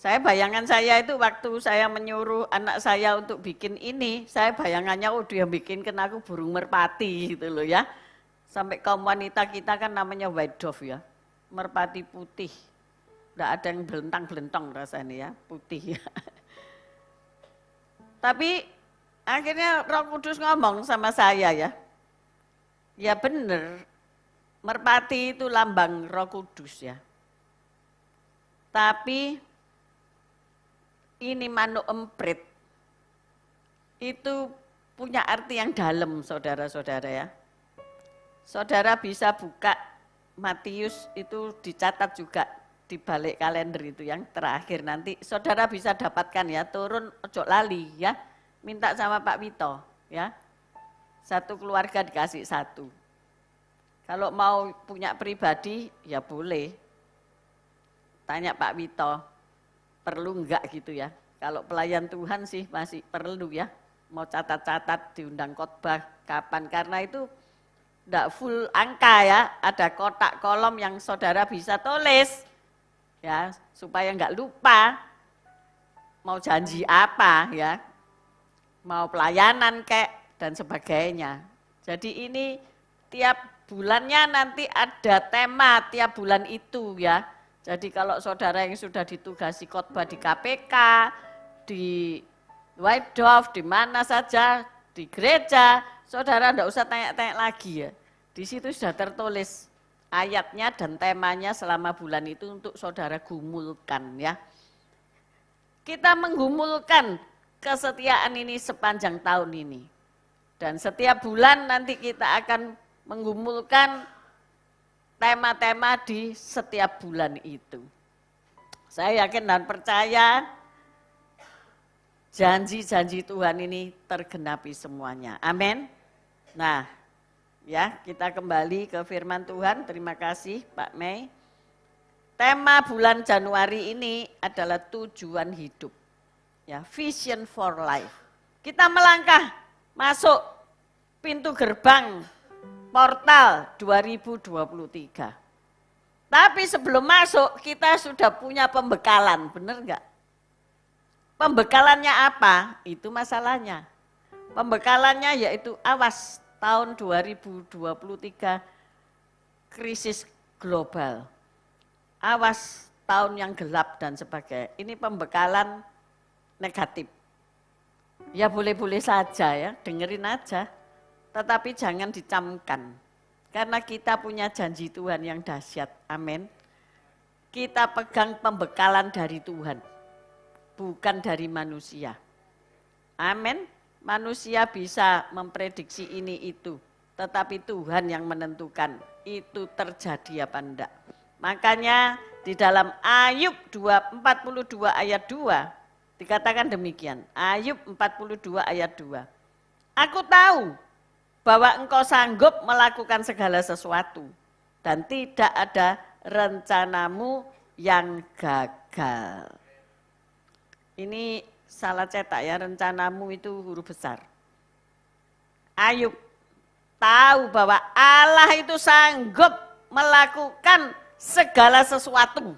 Speaker 5: Saya bayangan saya itu waktu saya menyuruh anak saya untuk bikin ini, saya bayangannya dia bikin kena aku burung merpati gitu loh ya. Sampai kaum wanita kita kan namanya white dove ya, merpati putih. Enggak ada yang belentang-belentong rasanya ya, putih ya. Tapi akhirnya Roh Kudus ngomong sama saya ya. Ya benar, merpati itu lambang Roh Kudus ya. Tapi ini manuk emprit itu punya arti yang dalam saudara-saudara ya. Saudara bisa buka Matius itu dicatat juga di balik kalender itu yang terakhir nanti saudara bisa dapatkan ya, turun ojo lali ya. Minta sama Pak Wito ya. Satu keluarga dikasih satu. Kalau mau punya pribadi ya boleh. Tanya Pak Wito, perlu enggak gitu ya. Kalau pelayan Tuhan sih masih perlu ya. Mau catat-catat diundang khotbah kapan, karena itu enggak full angka ya. Ada kotak kolom yang saudara bisa tulis ya, supaya enggak lupa mau janji apa ya. Mau pelayanan kek dan sebagainya. Jadi ini tiap bulannya nanti ada tema tiap bulan itu ya. Jadi kalau saudara yang sudah ditugasi khotbah di KPK, di White Dove, di mana saja, di gereja, saudara enggak usah tanya-tanya lagi ya. Di situ sudah tertulis ayatnya dan temanya selama bulan itu untuk saudara gumulkan ya. Kita menggumulkan kesetiaan ini sepanjang tahun ini. Dan setiap bulan nanti kita akan menggumulkan tema-tema di setiap bulan itu. Saya yakin dan percaya janji-janji Tuhan ini tergenapi semuanya. Amin. Nah, ya kita kembali ke firman Tuhan. Terima kasih Pak Mei. Tema bulan Januari ini adalah tujuan hidup. Ya, vision for life. Kita melangkah masuk pintu gerbang portal 2023. Tapi sebelum masuk kita sudah punya pembekalan, benar enggak? Pembekalannya apa? Itu masalahnya. Pembekalannya yaitu awas tahun 2023 krisis global. Awas tahun yang gelap dan sebagainya. Ini pembekalan negatif. Ya boleh-boleh saja ya, dengerin aja. Tetapi jangan dicamkan. Karena kita punya janji Tuhan yang dahsyat. Amin. Kita pegang pembekalan dari Tuhan. Bukan dari manusia. Amin. Manusia bisa memprediksi ini itu. Tetapi Tuhan yang menentukan itu terjadi apa enggak. Makanya di dalam Ayub 42 ayat 2 dikatakan demikian. Ayub 42 ayat 2. Aku tahu bahwa engkau sanggup melakukan segala sesuatu dan tidak ada rencanamu yang gagal. Ini salah cetak ya, rencanamu itu huruf besar. Ayub tahu bahwa Allah itu sanggup melakukan segala sesuatu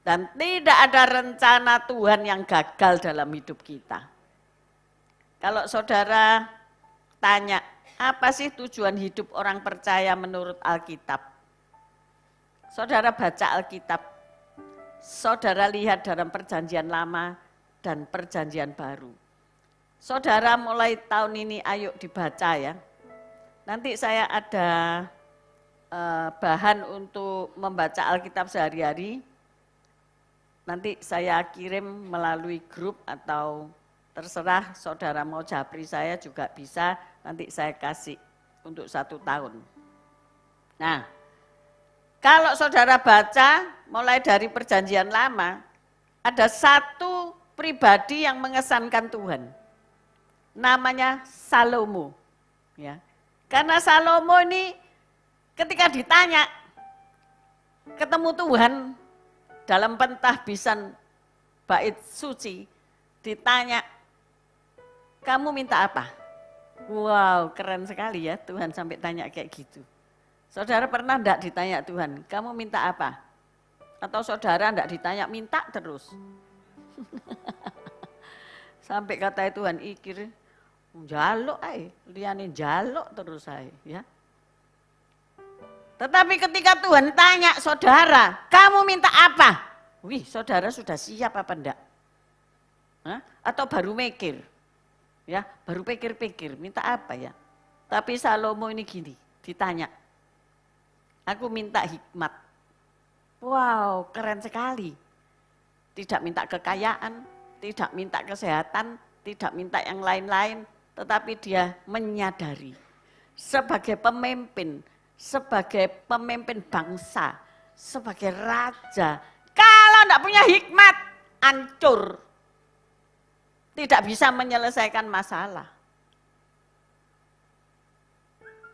Speaker 5: dan tidak ada rencana Tuhan yang gagal dalam hidup kita. Kalau saudara tanya, apa sih tujuan hidup orang percaya menurut Alkitab? Saudara baca Alkitab, saudara lihat dalam perjanjian lama dan perjanjian baru. Saudara mulai tahun ini ayo dibaca ya. Nanti saya ada bahan untuk membaca Alkitab sehari-hari. Nanti saya kirim melalui grup atau terserah saudara mau japri saya juga bisa, nanti saya kasih untuk 1 tahun. Nah, kalau saudara baca mulai dari perjanjian lama, ada satu pribadi yang mengesankan Tuhan. Namanya Salomo. Ya. Karena Salomo ini ketika ditanya, ketemu Tuhan dalam pentahbisan bait suci, ditanya, kamu minta apa? Wow, keren sekali ya Tuhan sampai tanya kayak gitu. Saudara pernah enggak ditanya Tuhan, kamu minta apa? Atau saudara enggak ditanya, minta terus? Sampai kata Tuhan, ikir, jaluk ae, liyane jaluk terus ae, ya. Tetapi ketika Tuhan tanya saudara, kamu minta apa? Wih, saudara sudah siap apa enggak? Hah? Atau baru mikir? Ya, baru pikir-pikir, minta apa ya? Tapi Salomo ini gini, ditanya, aku minta hikmat. Wow, keren sekali. Tidak minta kekayaan, tidak minta kesehatan, tidak minta yang lain-lain, tetapi dia menyadari sebagai pemimpin bangsa, sebagai raja, kalau tidak punya hikmat, hancur. Tidak bisa menyelesaikan masalah.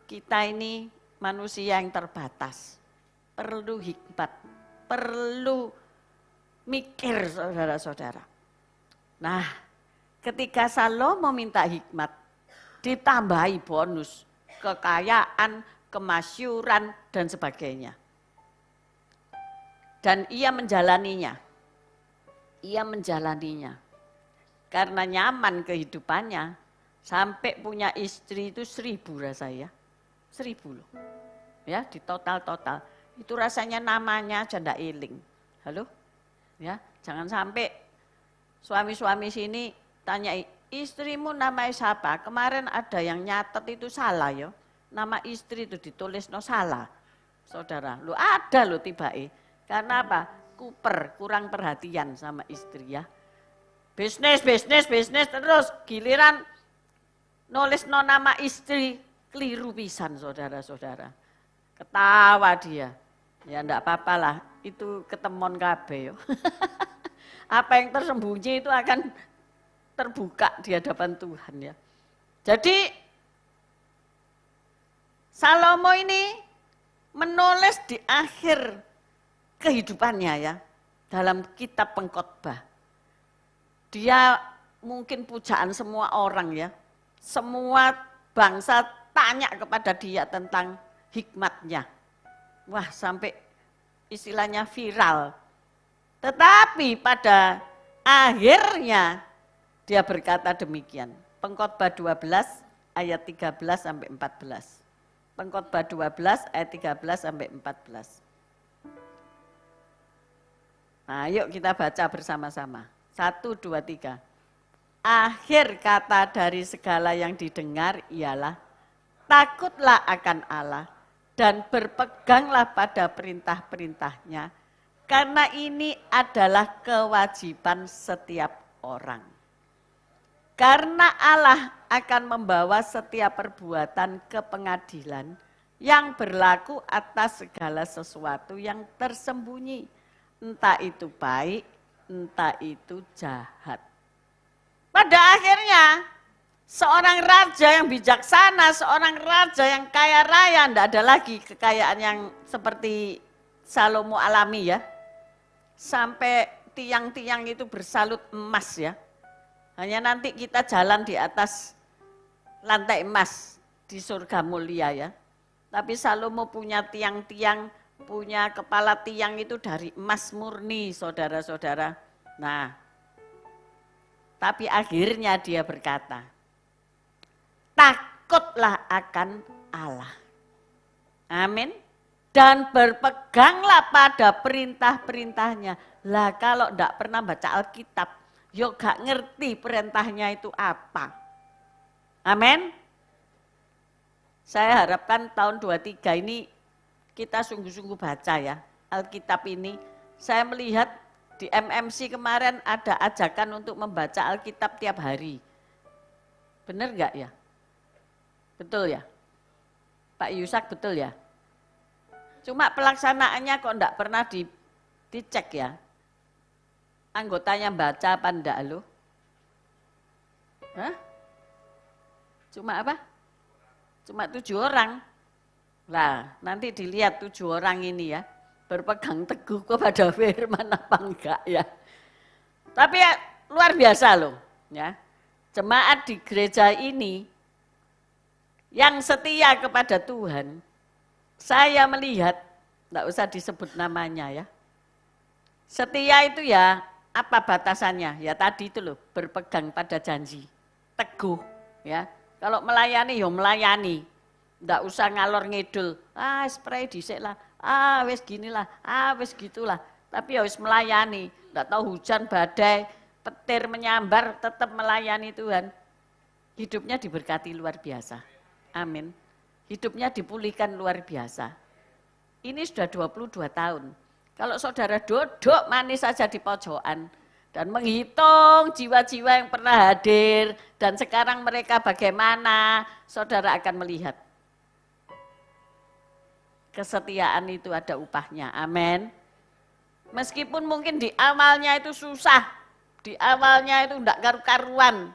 Speaker 5: Kita ini manusia yang terbatas, perlu hikmat, perlu mikir saudara-saudara. Nah, ketika Salomo minta hikmat, ditambahi bonus, kekayaan, kemasyuran, dan sebagainya. Dan ia menjalaninya. Karena nyaman kehidupannya, sampai punya istri itu 1000 rasanya. 1000 loh. Ya, di total. Itu rasanya namanya aja ndak iling. Halo? Ya, jangan sampai suami-suami sini tanya, istrimu namanya siapa? Kemarin ada yang nyatet itu salah ya. Nama istri itu ditulis no salah. Saudara, lu ada lo tiba-tiba. Karena apa? Kurang perhatian sama istri ya. Bisnis terus giliran nulis no nama istri keliru pisan saudara-saudara. Ketawa dia. Ya enggak apa-apa lah, itu ketemon kabeh yo. Apa yang tersembunyi itu akan terbuka di hadapan Tuhan ya. Jadi Salomo ini menulis di akhir kehidupannya ya, dalam kitab Pengkhotbah. Dia mungkin pujaan semua orang ya, semua bangsa tanya kepada dia tentang hikmatnya. Wah, sampai istilahnya viral. Tetapi pada akhirnya dia berkata demikian. Pengkhotbah 12 ayat 13 sampai 14. Pengkhotbah 12 ayat 13 sampai 14. Nah, yuk kita baca bersama-sama. 1, 2, 3. Akhir kata dari segala yang didengar ialah takutlah akan Allah dan berpeganglah pada perintah-perintahnya, karena ini adalah kewajiban setiap orang. Karena Allah akan membawa setiap perbuatan ke pengadilan yang berlaku atas segala sesuatu yang tersembunyi, entah itu baik, entah itu jahat. Pada akhirnya, seorang raja yang bijaksana, seorang raja yang kaya raya, tidak ada lagi kekayaan yang seperti Salomo alami ya. Sampai tiang-tiang itu bersalut emas ya. Hanya nanti kita jalan di atas lantai emas di surga mulia ya. Tapi Salomo punya tiang-tiang, punya kepala tiang itu dari emas murni saudara-saudara. Nah, tapi akhirnya dia berkata, takutlah akan Allah. Amin. Dan berpeganglah pada perintah-perintahnya. Lah kalau tidak pernah baca Alkitab, yo gak ngerti perintahnya itu apa. Amin. Saya harapkan tahun 23 ini kita sungguh-sungguh baca ya Alkitab ini. Saya melihat di MMC kemarin ada ajakan untuk membaca Alkitab tiap hari. Benar enggak ya? Betul ya? Pak Yusak betul ya? Cuma pelaksanaannya kok enggak pernah dicek ya? Anggotanya baca apa enggak lo? Hah? Cuma apa? Cuma 7 orang. Lah nanti dilihat 7 orang ini ya. Berpegang teguh kepada firman apa enggak ya. Tapi ya, luar biasa loh ya. Jemaat di gereja ini yang setia kepada Tuhan, saya melihat, enggak usah disebut namanya ya. Setia itu ya apa batasannya? Ya tadi itu loh, berpegang pada janji, teguh ya. Kalau melayani ya melayani, enggak usah ngalor ngidul, spray dhisik lah. Wes ginilah, wes gitulah. Tapi ya wis melayani, enggak tahu hujan, badai, petir menyambar, tetap melayani Tuhan. Hidupnya diberkati luar biasa. Amin. Hidupnya dipulihkan luar biasa. Ini sudah 22 tahun. Kalau saudara duduk manis saja di pojokan dan menghitung jiwa-jiwa yang pernah hadir dan sekarang mereka bagaimana, saudara akan melihat. Kesetiaan itu ada upahnya, amin. Meskipun mungkin di awalnya itu susah, di awalnya itu enggak karu-karuan.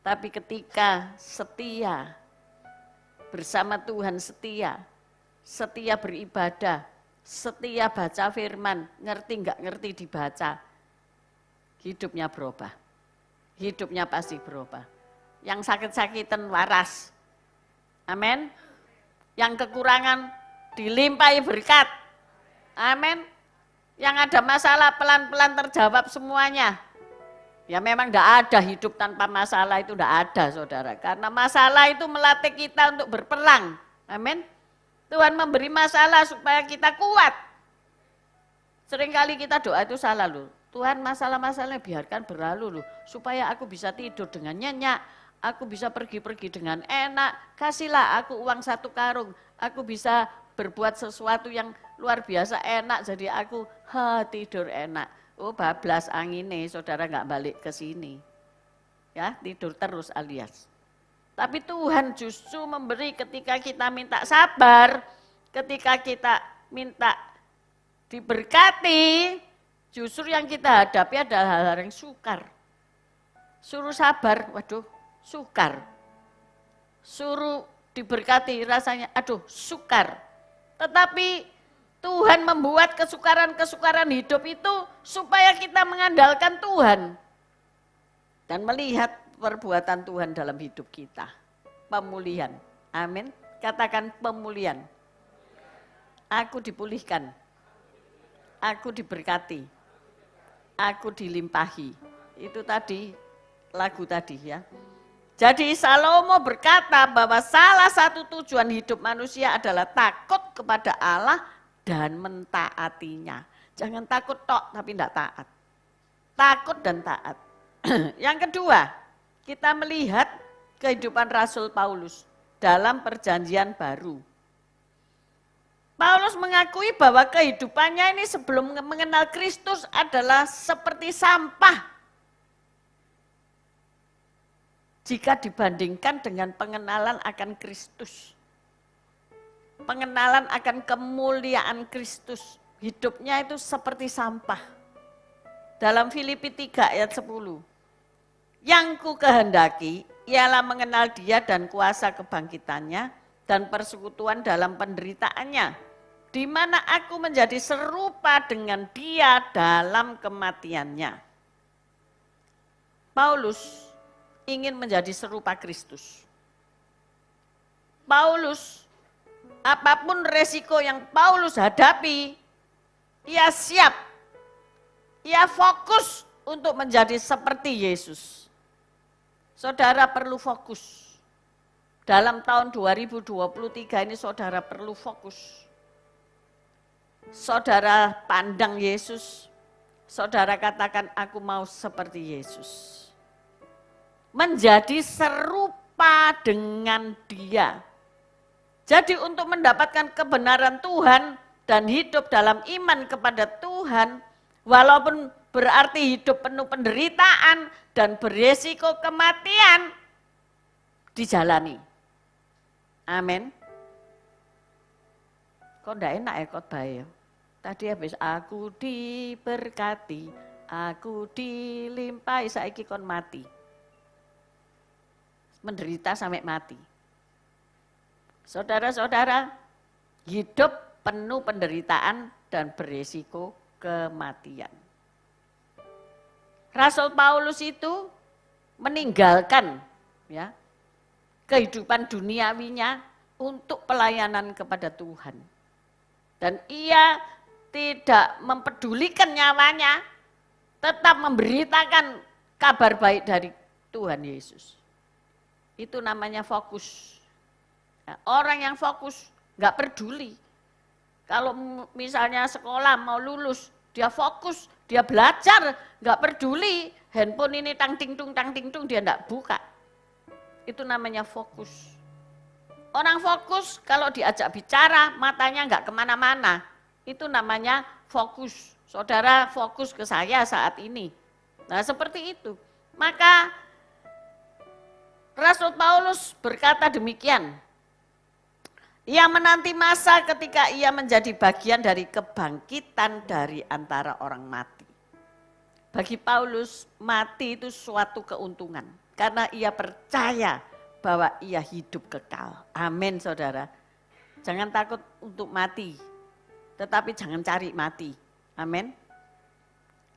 Speaker 5: Tapi ketika setia, bersama Tuhan setia beribadah, setia baca firman, ngerti enggak ngerti dibaca, hidupnya berubah. Hidupnya pasti berubah. Yang sakit-sakitan waras, amin. Yang kekurangan dilimpahi berkat. Amin. Yang ada masalah pelan-pelan terjawab semuanya. Ya memang tidak ada hidup tanpa masalah, itu tidak ada saudara. Karena masalah itu melatih kita untuk berperang. Amin. Tuhan memberi masalah supaya kita kuat. Seringkali kita doa itu salah loh. Tuhan masalah-masalahnya biarkan berlalu loh. Supaya aku bisa tidur dengan nyenyak. Aku bisa pergi-pergi dengan enak, kasihlah aku uang 1 karung, aku bisa berbuat sesuatu yang luar biasa enak, jadi aku tidur enak. Oh bablas angine, saudara nggak balik ke sini. Ya tidur terus alias. Tapi Tuhan justru memberi ketika kita minta sabar, ketika kita minta diberkati, justru yang kita hadapi adalah hal-hal yang sukar. Suruh sabar, waduh, sukar. Suruh diberkati, rasanya aduh, sukar. Tetapi Tuhan membuat kesukaran-kesukaran hidup itu supaya kita mengandalkan Tuhan dan melihat perbuatan Tuhan dalam hidup kita. Pemulihan. Amin. Katakan pemulihan. Aku dipulihkan. Aku diberkati. Aku dilimpahi. Itu tadi lagu tadi ya. Jadi Salomo berkata bahwa salah satu tujuan hidup manusia adalah takut kepada Allah dan mentaatinya. Jangan takut tok tapi tidak taat. Takut dan taat. Yang kedua, kita melihat kehidupan Rasul Paulus dalam perjanjian baru. Paulus mengakui bahwa kehidupannya ini sebelum mengenal Kristus adalah seperti sampah jika dibandingkan dengan pengenalan akan Kristus. Pengenalan akan kemuliaan Kristus. Hidupnya itu seperti sampah. Dalam Filipi 3 ayat 10. Yang ku kehendaki ialah mengenal Dia dan kuasa kebangkitannya dan persekutuan dalam penderitaannya, di mana aku menjadi serupa dengan Dia dalam kematiannya. Paulus ingin menjadi serupa Kristus. Paulus, apapun resiko yang Paulus hadapi, ia siap, ia fokus untuk menjadi seperti Yesus. Saudara perlu fokus. Dalam tahun 2023 ini saudara perlu fokus. Saudara pandang Yesus, saudara katakan aku mau seperti Yesus. Menjadi serupa dengan Dia. Jadi untuk mendapatkan kebenaran Tuhan dan hidup dalam iman kepada Tuhan, walaupun berarti hidup penuh penderitaan dan beresiko kematian, dijalani. Amin. Kok enggak enak ya khotbah ya? Tadi habis aku diberkati, aku dilimpahi, saiki kon mati. Menderita sampai mati. Saudara-saudara, hidup penuh penderitaan dan beresiko kematian. Rasul Paulus itu meninggalkan ya kehidupan duniawinya untuk pelayanan kepada Tuhan. Dan ia tidak mempedulikan nyawanya, tetap memberitakan kabar baik dari Tuhan Yesus. Itu namanya fokus. Nah, orang yang fokus nggak peduli. Kalau misalnya sekolah mau lulus, dia fokus, dia belajar, nggak peduli. Handphone ini tang ting tung dia nggak buka. Itu namanya fokus. Orang fokus kalau diajak bicara matanya nggak kemana-mana. Itu namanya fokus. Saudara fokus ke saya saat ini. Nah seperti itu. Maka Rasul Paulus berkata demikian. Ia menanti masa ketika ia menjadi bagian dari kebangkitan dari antara orang mati. Bagi Paulus mati itu suatu keuntungan. Karena ia percaya bahwa ia hidup kekal. Amin saudara. Jangan takut untuk mati. Tetapi jangan cari mati. Amin.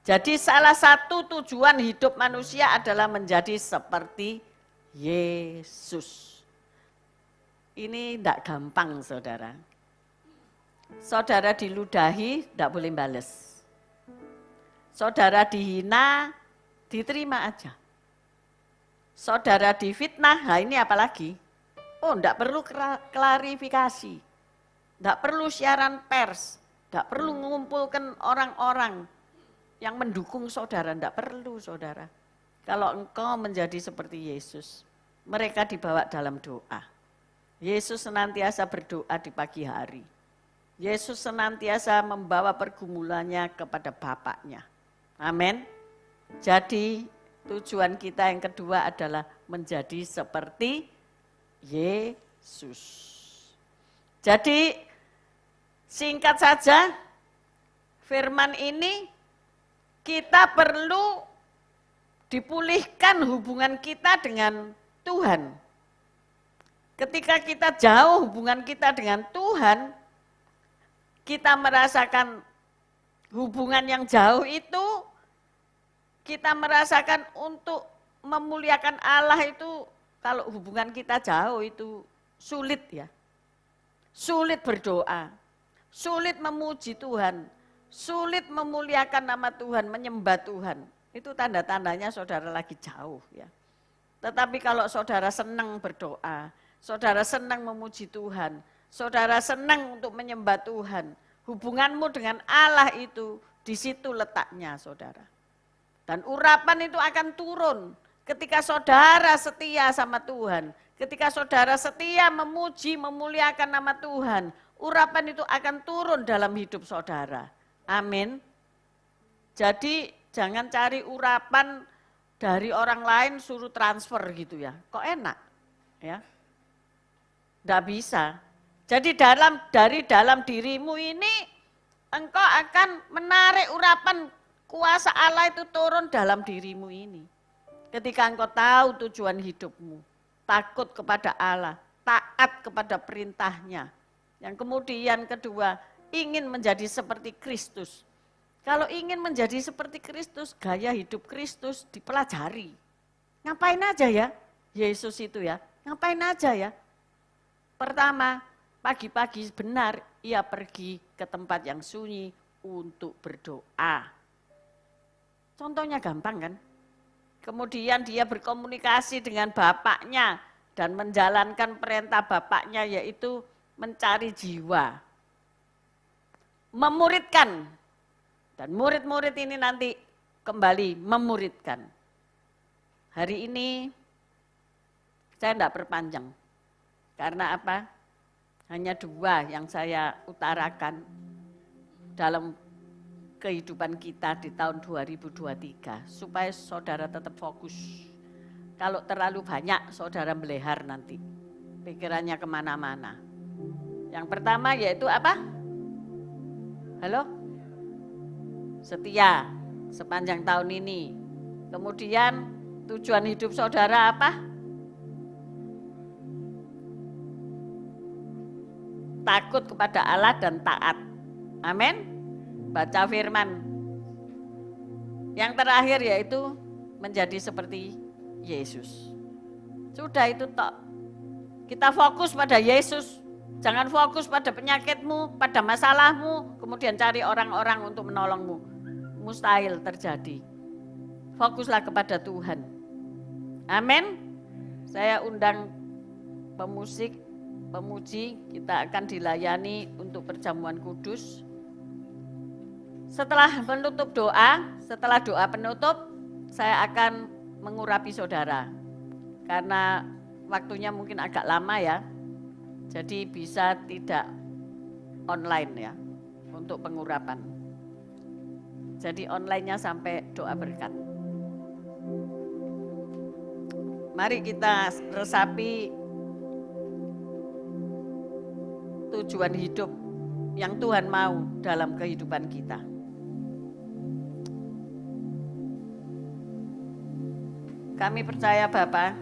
Speaker 5: Jadi salah satu tujuan hidup manusia adalah menjadi seperti Yesus. Ini tidak gampang saudara. Saudara diludahi, tidak boleh bales. Saudara dihina, diterima aja. Saudara difitnah, nah ini apalagi? Oh tidak perlu klarifikasi. Tidak perlu siaran pers. Tidak perlu mengumpulkan orang-orang yang mendukung saudara. Tidak perlu saudara. Kalau engkau menjadi seperti Yesus, mereka dibawa dalam doa. Yesus senantiasa berdoa di pagi hari. Yesus senantiasa membawa pergumulannya kepada Bapaknya. Amin. Jadi tujuan kita yang kedua adalah menjadi seperti Yesus. Jadi singkat saja, firman ini kita perlu dipulihkan hubungan kita dengan Tuhan. Ketika kita jauh hubungan kita dengan Tuhan, kita merasakan hubungan yang jauh itu, kita merasakan untuk memuliakan Allah itu, kalau hubungan kita jauh itu sulit ya. Sulit berdoa, sulit memuji Tuhan, sulit memuliakan nama Tuhan, menyembah Tuhan. Itu tanda-tandanya saudara lagi jauh ya. Tetapi kalau saudara senang berdoa, saudara senang memuji Tuhan, saudara senang untuk menyembah Tuhan, hubunganmu dengan Allah itu di situ letaknya saudara. Dan urapan itu akan turun ketika saudara setia sama Tuhan, ketika saudara setia memuji, memuliakan nama Tuhan, urapan itu akan turun dalam hidup saudara. Amin. Jadi jangan cari urapan dari orang lain suruh transfer gitu ya. Kok enak? Ya. Enggak bisa. Jadi dari dalam dirimu ini engkau akan menarik urapan kuasa Allah itu turun dalam dirimu ini. Ketika engkau tahu tujuan hidupmu, takut kepada Allah, taat kepada perintahnya. Yang kemudian kedua, ingin menjadi seperti Kristus. Kalau ingin menjadi seperti Kristus, gaya hidup Kristus dipelajari. Ngapain aja ya Yesus itu ya? Ngapain aja ya? Pertama, pagi-pagi benar ia pergi ke tempat yang sunyi untuk berdoa. Contohnya gampang kan? Kemudian dia berkomunikasi dengan bapaknya dan menjalankan perintah bapaknya yaitu mencari jiwa. Memuridkan. Dan murid-murid ini nanti kembali memuridkan. Hari ini saya tidak perpanjang. Karena apa? Hanya dua yang saya utarakan dalam kehidupan kita di tahun 2023 supaya saudara tetap fokus. Kalau terlalu banyak saudara melehar nanti, pikirannya kemana-mana. Yang pertama yaitu apa? Halo? Setia sepanjang tahun ini. Kemudian tujuan hidup saudara apa? Takut kepada Allah dan taat. Amin. Baca firman. Yang terakhir yaitu menjadi seperti Yesus. Sudah itu tok. Kita fokus pada Yesus. Jangan fokus pada penyakitmu, pada masalahmu, kemudian cari orang-orang untuk menolongmu. Mustahil terjadi. Fokuslah kepada Tuhan. Amin. Saya undang pemusik, pemuji, kita akan dilayani untuk perjamuan kudus. Setelah menutup doa, setelah doa penutup, saya akan mengurapi saudara. Karena waktunya mungkin agak lama ya, jadi bisa tidak online ya, untuk pengurapan. Jadi online-nya sampai doa berkat. Mari kita resapi tujuan hidup yang Tuhan mau dalam kehidupan kita. Kami percaya Bapa,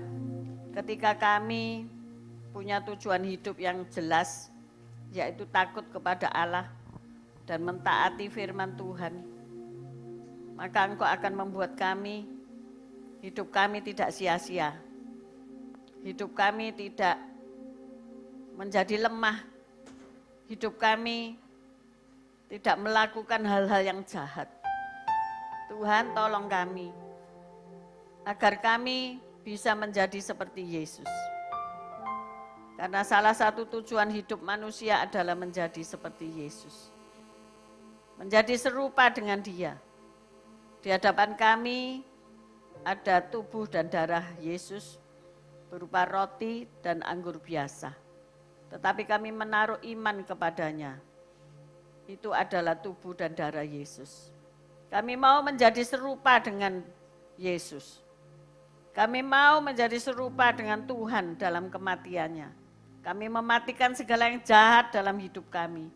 Speaker 5: ketika kami punya tujuan hidup yang jelas, yaitu takut kepada Allah dan mentaati firman Tuhan, maka Engkau akan membuat kami, hidup kami tidak sia-sia. Hidup kami tidak menjadi lemah. Hidup kami tidak melakukan hal-hal yang jahat. Tuhan tolong kami, agar kami bisa menjadi seperti Yesus. Karena salah satu tujuan hidup manusia adalah menjadi seperti Yesus. Menjadi serupa dengan Dia. Di hadapan kami ada tubuh dan darah Yesus berupa roti dan anggur biasa. Tetapi kami menaruh iman kepadanya. Itu adalah tubuh dan darah Yesus. Kami mau menjadi serupa dengan Yesus. Kami mau menjadi serupa dengan Tuhan dalam kematiannya. Kami mematikan segala yang jahat dalam hidup kami.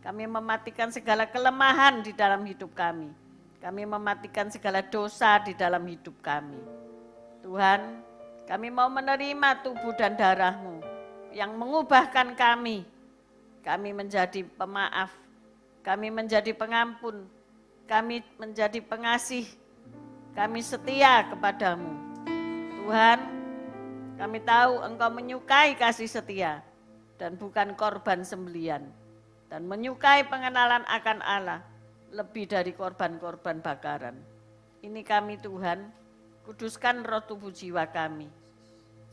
Speaker 5: Kami mematikan segala kelemahan di dalam hidup kami. Kami mematikan segala dosa di dalam hidup kami. Tuhan, kami mau menerima tubuh dan darah-Mu yang mengubahkan kami. Kami menjadi pemaaf, kami menjadi pengampun, kami menjadi pengasih, kami setia kepadamu. Tuhan, kami tahu Engkau menyukai kasih setia dan bukan korban sembelian, dan menyukai pengenalan akan Allah lebih dari korban-korban bakaran. Ini kami Tuhan, kuduskan roh tubuh jiwa kami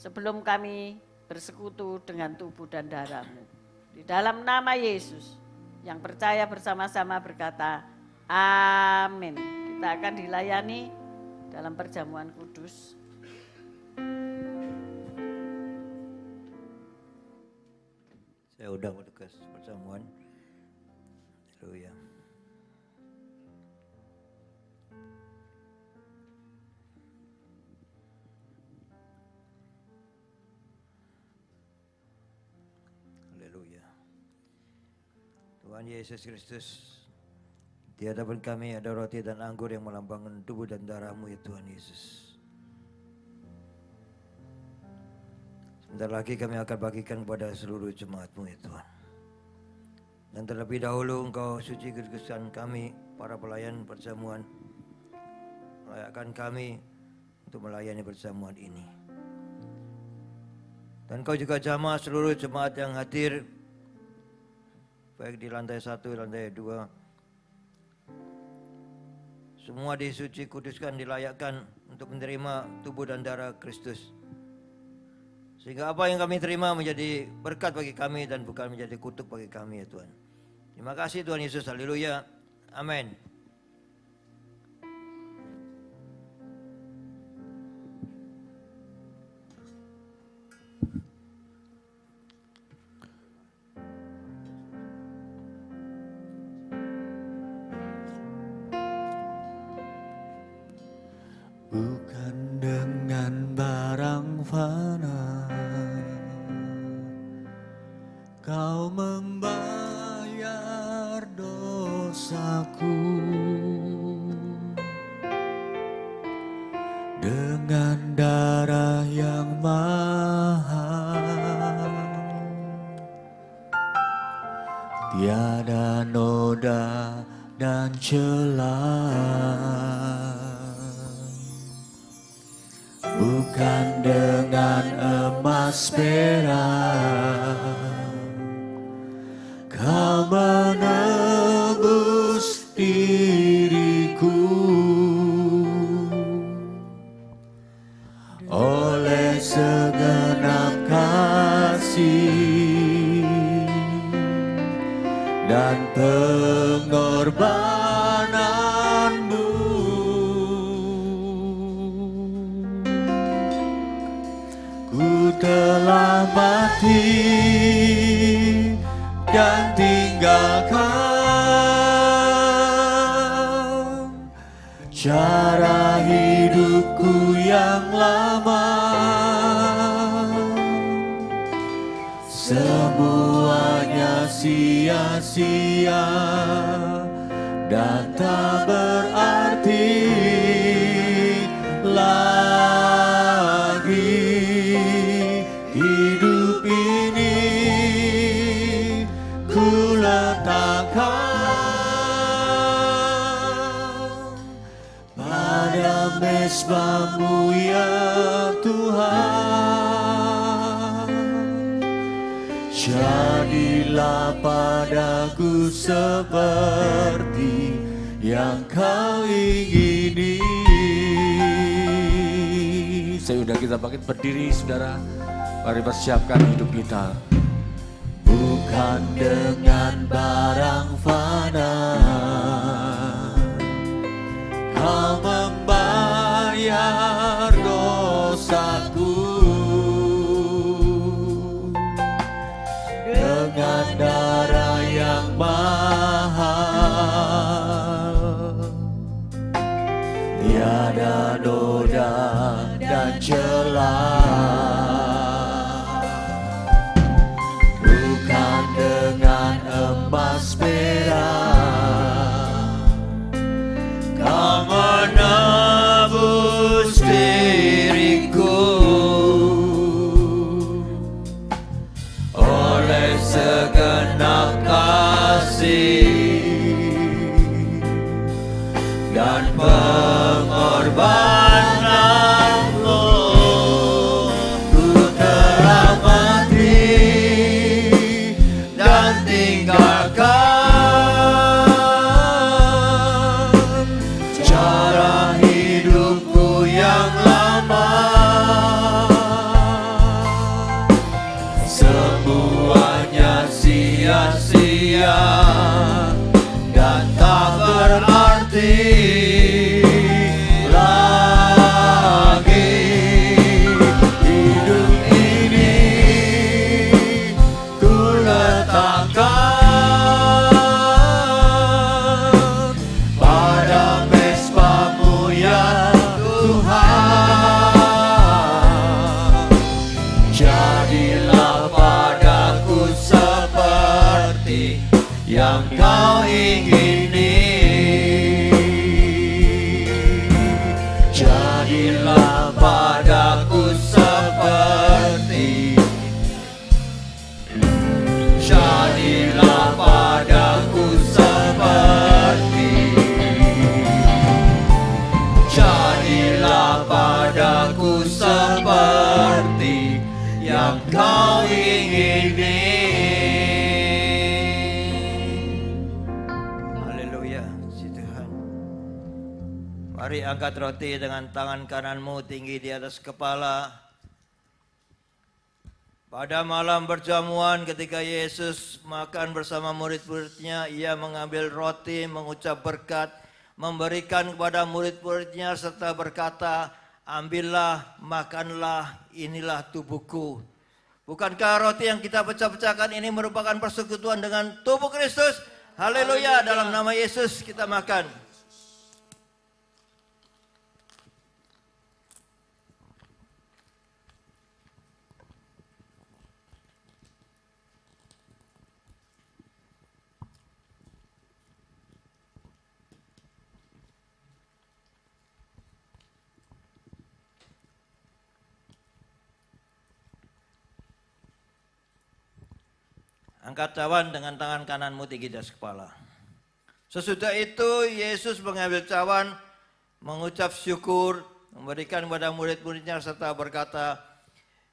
Speaker 5: sebelum kami bersekutu dengan tubuh dan darah-Mu. Di dalam nama Yesus yang percaya bersama-sama berkata, amin. Kita akan dilayani dalam perjamuan kudus.
Speaker 6: Saya undang untuk perjamuan. Haleluya. Haleluya. Tuhan Yesus Kristus, di hadapan kami ada roti dan anggur yang melambangkan tubuh dan darah-Mu ya Tuhan Yesus. Sebentar lagi kami akan bagikan kepada seluruh jemaat-Mu ya Tuhan. Dan terlebih dahulu Engkau suci kedudukan kami, para pelayan perjamuan, melayakkan kami untuk melayani perjamuan ini. Dan Engkau juga jamah seluruh jemaat yang hadir, baik di lantai 1, lantai 2. Semua disuci kuduskan, dilayakkan untuk menerima tubuh dan darah Kristus. Sehingga apa yang kami terima menjadi berkat bagi kami dan bukan menjadi kutuk bagi kami ya Tuhan. Terima kasih Tuhan Yesus, haleluya, amin.
Speaker 2: Bukan dengan barang fana Kau membayar dosaku, dengan darah yang mahal, tiada noda dan celah. Bukan dengan emas perak Kau menebus diriku, oleh segenap kasih dan pengorbananmu. Ku telah mati dan tinggalkan cara hidupku yang lama. Semuanya sia-sia dan tak berarti lagi. Hidup ini ku letakkan pada mezbah-Mu ya Tuhan. Jadilah padaku seperti yang Kau ingini. Sudah kita bangkit berdiri saudara. Mari persiapkan hidup kita. Bukan dengan barang fana Kau membayar dosaku, dengan darah yang mahal, tiada noda dan celah.
Speaker 6: dan pengorbananmu ku telah mati dan tinggalkan cara hidupku yang lama. Semuanya sia-sia dan tak berarti lagi. Hidup ini ku letakkan pada mesbah-Mu ya Tuhan. Jadilah padaku seperti yang Kau ingini. Jadilah padaku seperti, jadilah padaku seperti, jadilah padaku seperti yang Kau ingini. Haleluya, puji Tuhan. Mari angkat roti dengan tangan kananmu tinggi di atas kepala. Pada malam perjamuan ketika Yesus makan bersama murid-muridnya, Ia mengambil roti, mengucap berkat, memberikan kepada murid-muridnya serta berkata, ambillah, makanlah, inilah tubuhku. Bukankah roti yang kita pecah-pecahkan ini merupakan persekutuan dengan tubuh Kristus? Haleluya, dalam nama Yesus kita makan. Angkat cawan dengan tangan kananmu tinggi di atas kepala. Sesudah itu Yesus mengambil cawan, mengucap syukur, memberikan kepada murid-muridnya serta berkata,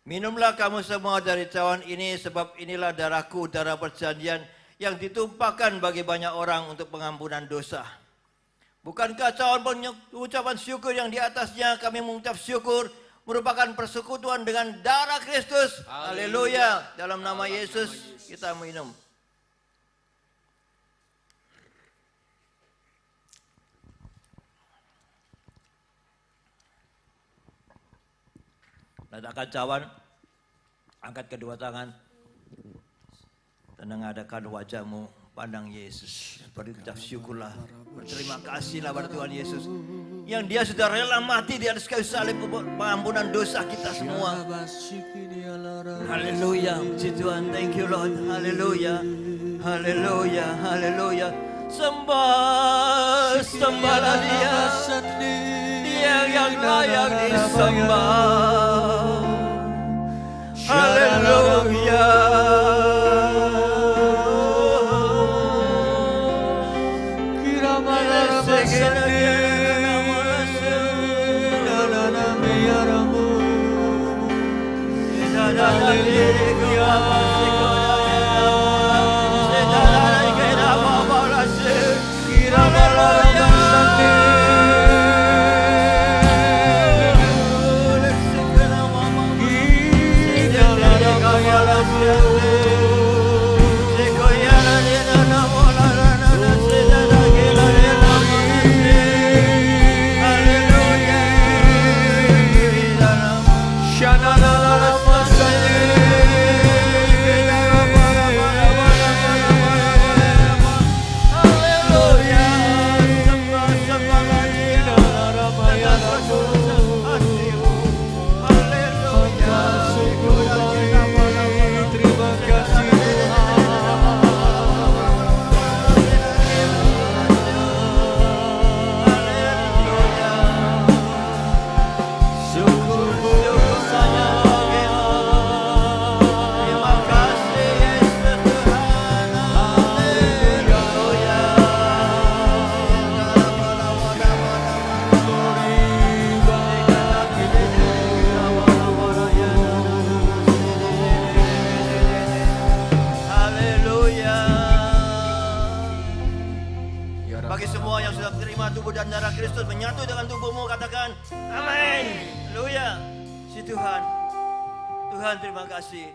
Speaker 6: minumlah kamu semua dari cawan ini sebab inilah darahku, darah perjanjian yang ditumpahkan bagi banyak orang untuk pengampunan dosa. Bukankah cawan pengucapan syukur yang di atasnya kami mengucap syukur merupakan persekutuan dengan darah Kristus? Haleluya. Dalam nama Yesus kita minum. Letakkan cawan, angkat kedua tangan, dan mengadakan wajahmu, pandang Yesus. Berucap syukurlah, berterima kasihlah pada Tuhan Yesus, yang Dia sudah rela mati di atas kayu salib untuk pengampunan dosa kita semua. Haleluya, puji Tuhan, thank you Lord, haleluya, haleluya, haleluya. Sembah, sembahlah Dia, Dia yang layak disembah. Haleluya. Bagi semua yang sudah terima tubuh dan darah Kristus menyatu dengan tubuhmu, katakan amin. Haleluya. Si Tuhan. Tuhan terima kasih.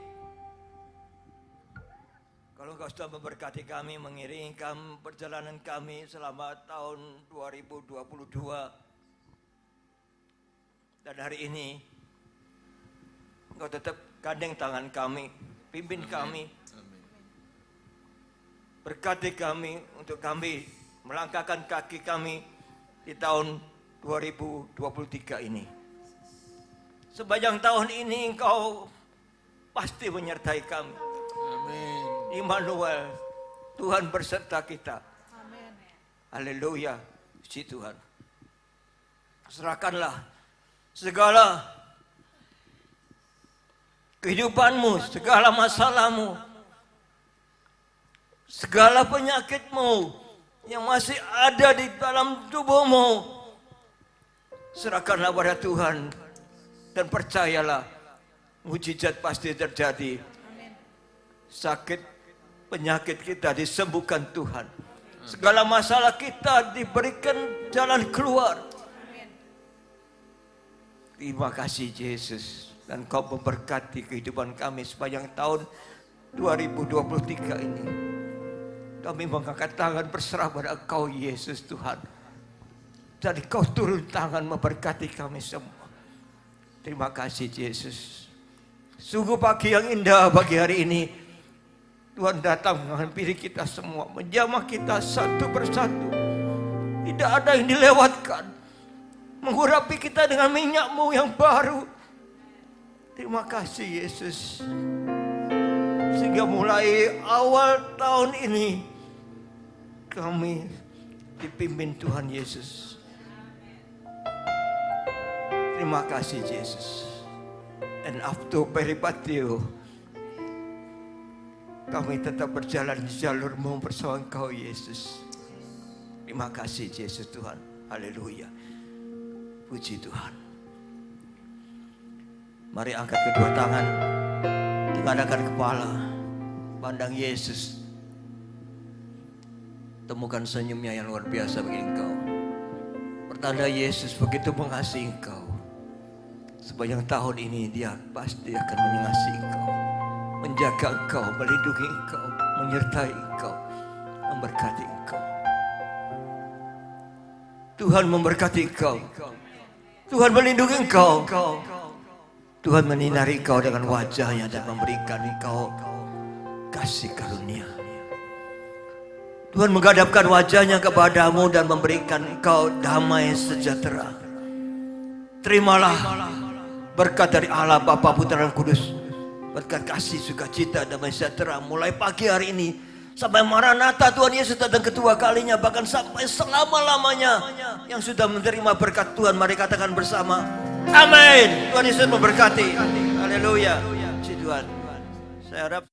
Speaker 6: Kalau Engkau sudah memberkati kami, mengiringi kami, perjalanan kami selama tahun 2022. Dan hari ini, Engkau tetap gandeng tangan kami, pimpin kami. Berkati kami untuk kami melangkahkan kaki kami di tahun 2023 ini. Sepanjang tahun ini Engkau pasti menyertai kami.
Speaker 2: Amin.
Speaker 6: Immanuel, Tuhan berserta kita.
Speaker 3: Amin.
Speaker 6: Haleluya, si Tuhan. Serahkanlah segala kehidupanmu, segala masalahmu, segala penyakitmu yang masih ada di dalam tubuhmu. Serahkanlah pada Tuhan dan percayalah, mujizat pasti terjadi. Sakit penyakit kita disembuhkan Tuhan. Segala masalah kita diberikan jalan keluar. Terima kasih Yesus. Dan Kau memberkati kehidupan kami sepanjang tahun 2023 ini. Kami mengangkat tangan berserah pada Engkau Yesus Tuhan. Jadi Kau turun tangan memberkati kami semua. Terima kasih Yesus. Sungguh pagi yang indah bagi hari ini. Tuhan datang menghampiri kita semua, menjamah kita satu persatu. Tidak ada yang dilewatkan. Mengurapi kita dengan minyak-Mu yang baru. Terima kasih Yesus. Sehingga mulai awal tahun ini, kami dipimpin Tuhan Yesus. Terima kasih Yesus. And after peripatio, kami tetap berjalan di jalur-Mu bersama Engkau Yesus. Terima kasih Yesus Tuhan. Haleluya. Puji Tuhan. Mari angkat kedua tangan, tengadahkan kepala, pandang Yesus. Temukan senyumnya yang luar biasa bagi engkau. Pertanda Yesus begitu mengasihi engkau. Sepanjang tahun ini Dia pasti akan mengasihi engkau, menjaga engkau, melindungi engkau, menyertai engkau, memberkati engkau. Tuhan memberkati engkau. Tuhan melindungi engkau. Tuhan menyinari engkau dengan wajah-Nya dan memberikan engkau kasih karunia. Tuhan menghadapkan wajah-Nya kepadamu dan memberikan engkau damai sejahtera. Terimalah berkat dari Allah Bapa, Putra dan Kudus. Berkat kasih, sukacita, damai sejahtera mulai pagi hari ini sampai Maranatha Tuhan Yesus datang kedua kalinya, bahkan sampai selama-lamanya. Yang sudah menerima berkat Tuhan, mari katakan bersama, amin. Tuhan Yesus memberkati. Haleluya. Puji Tuhan. Saya harap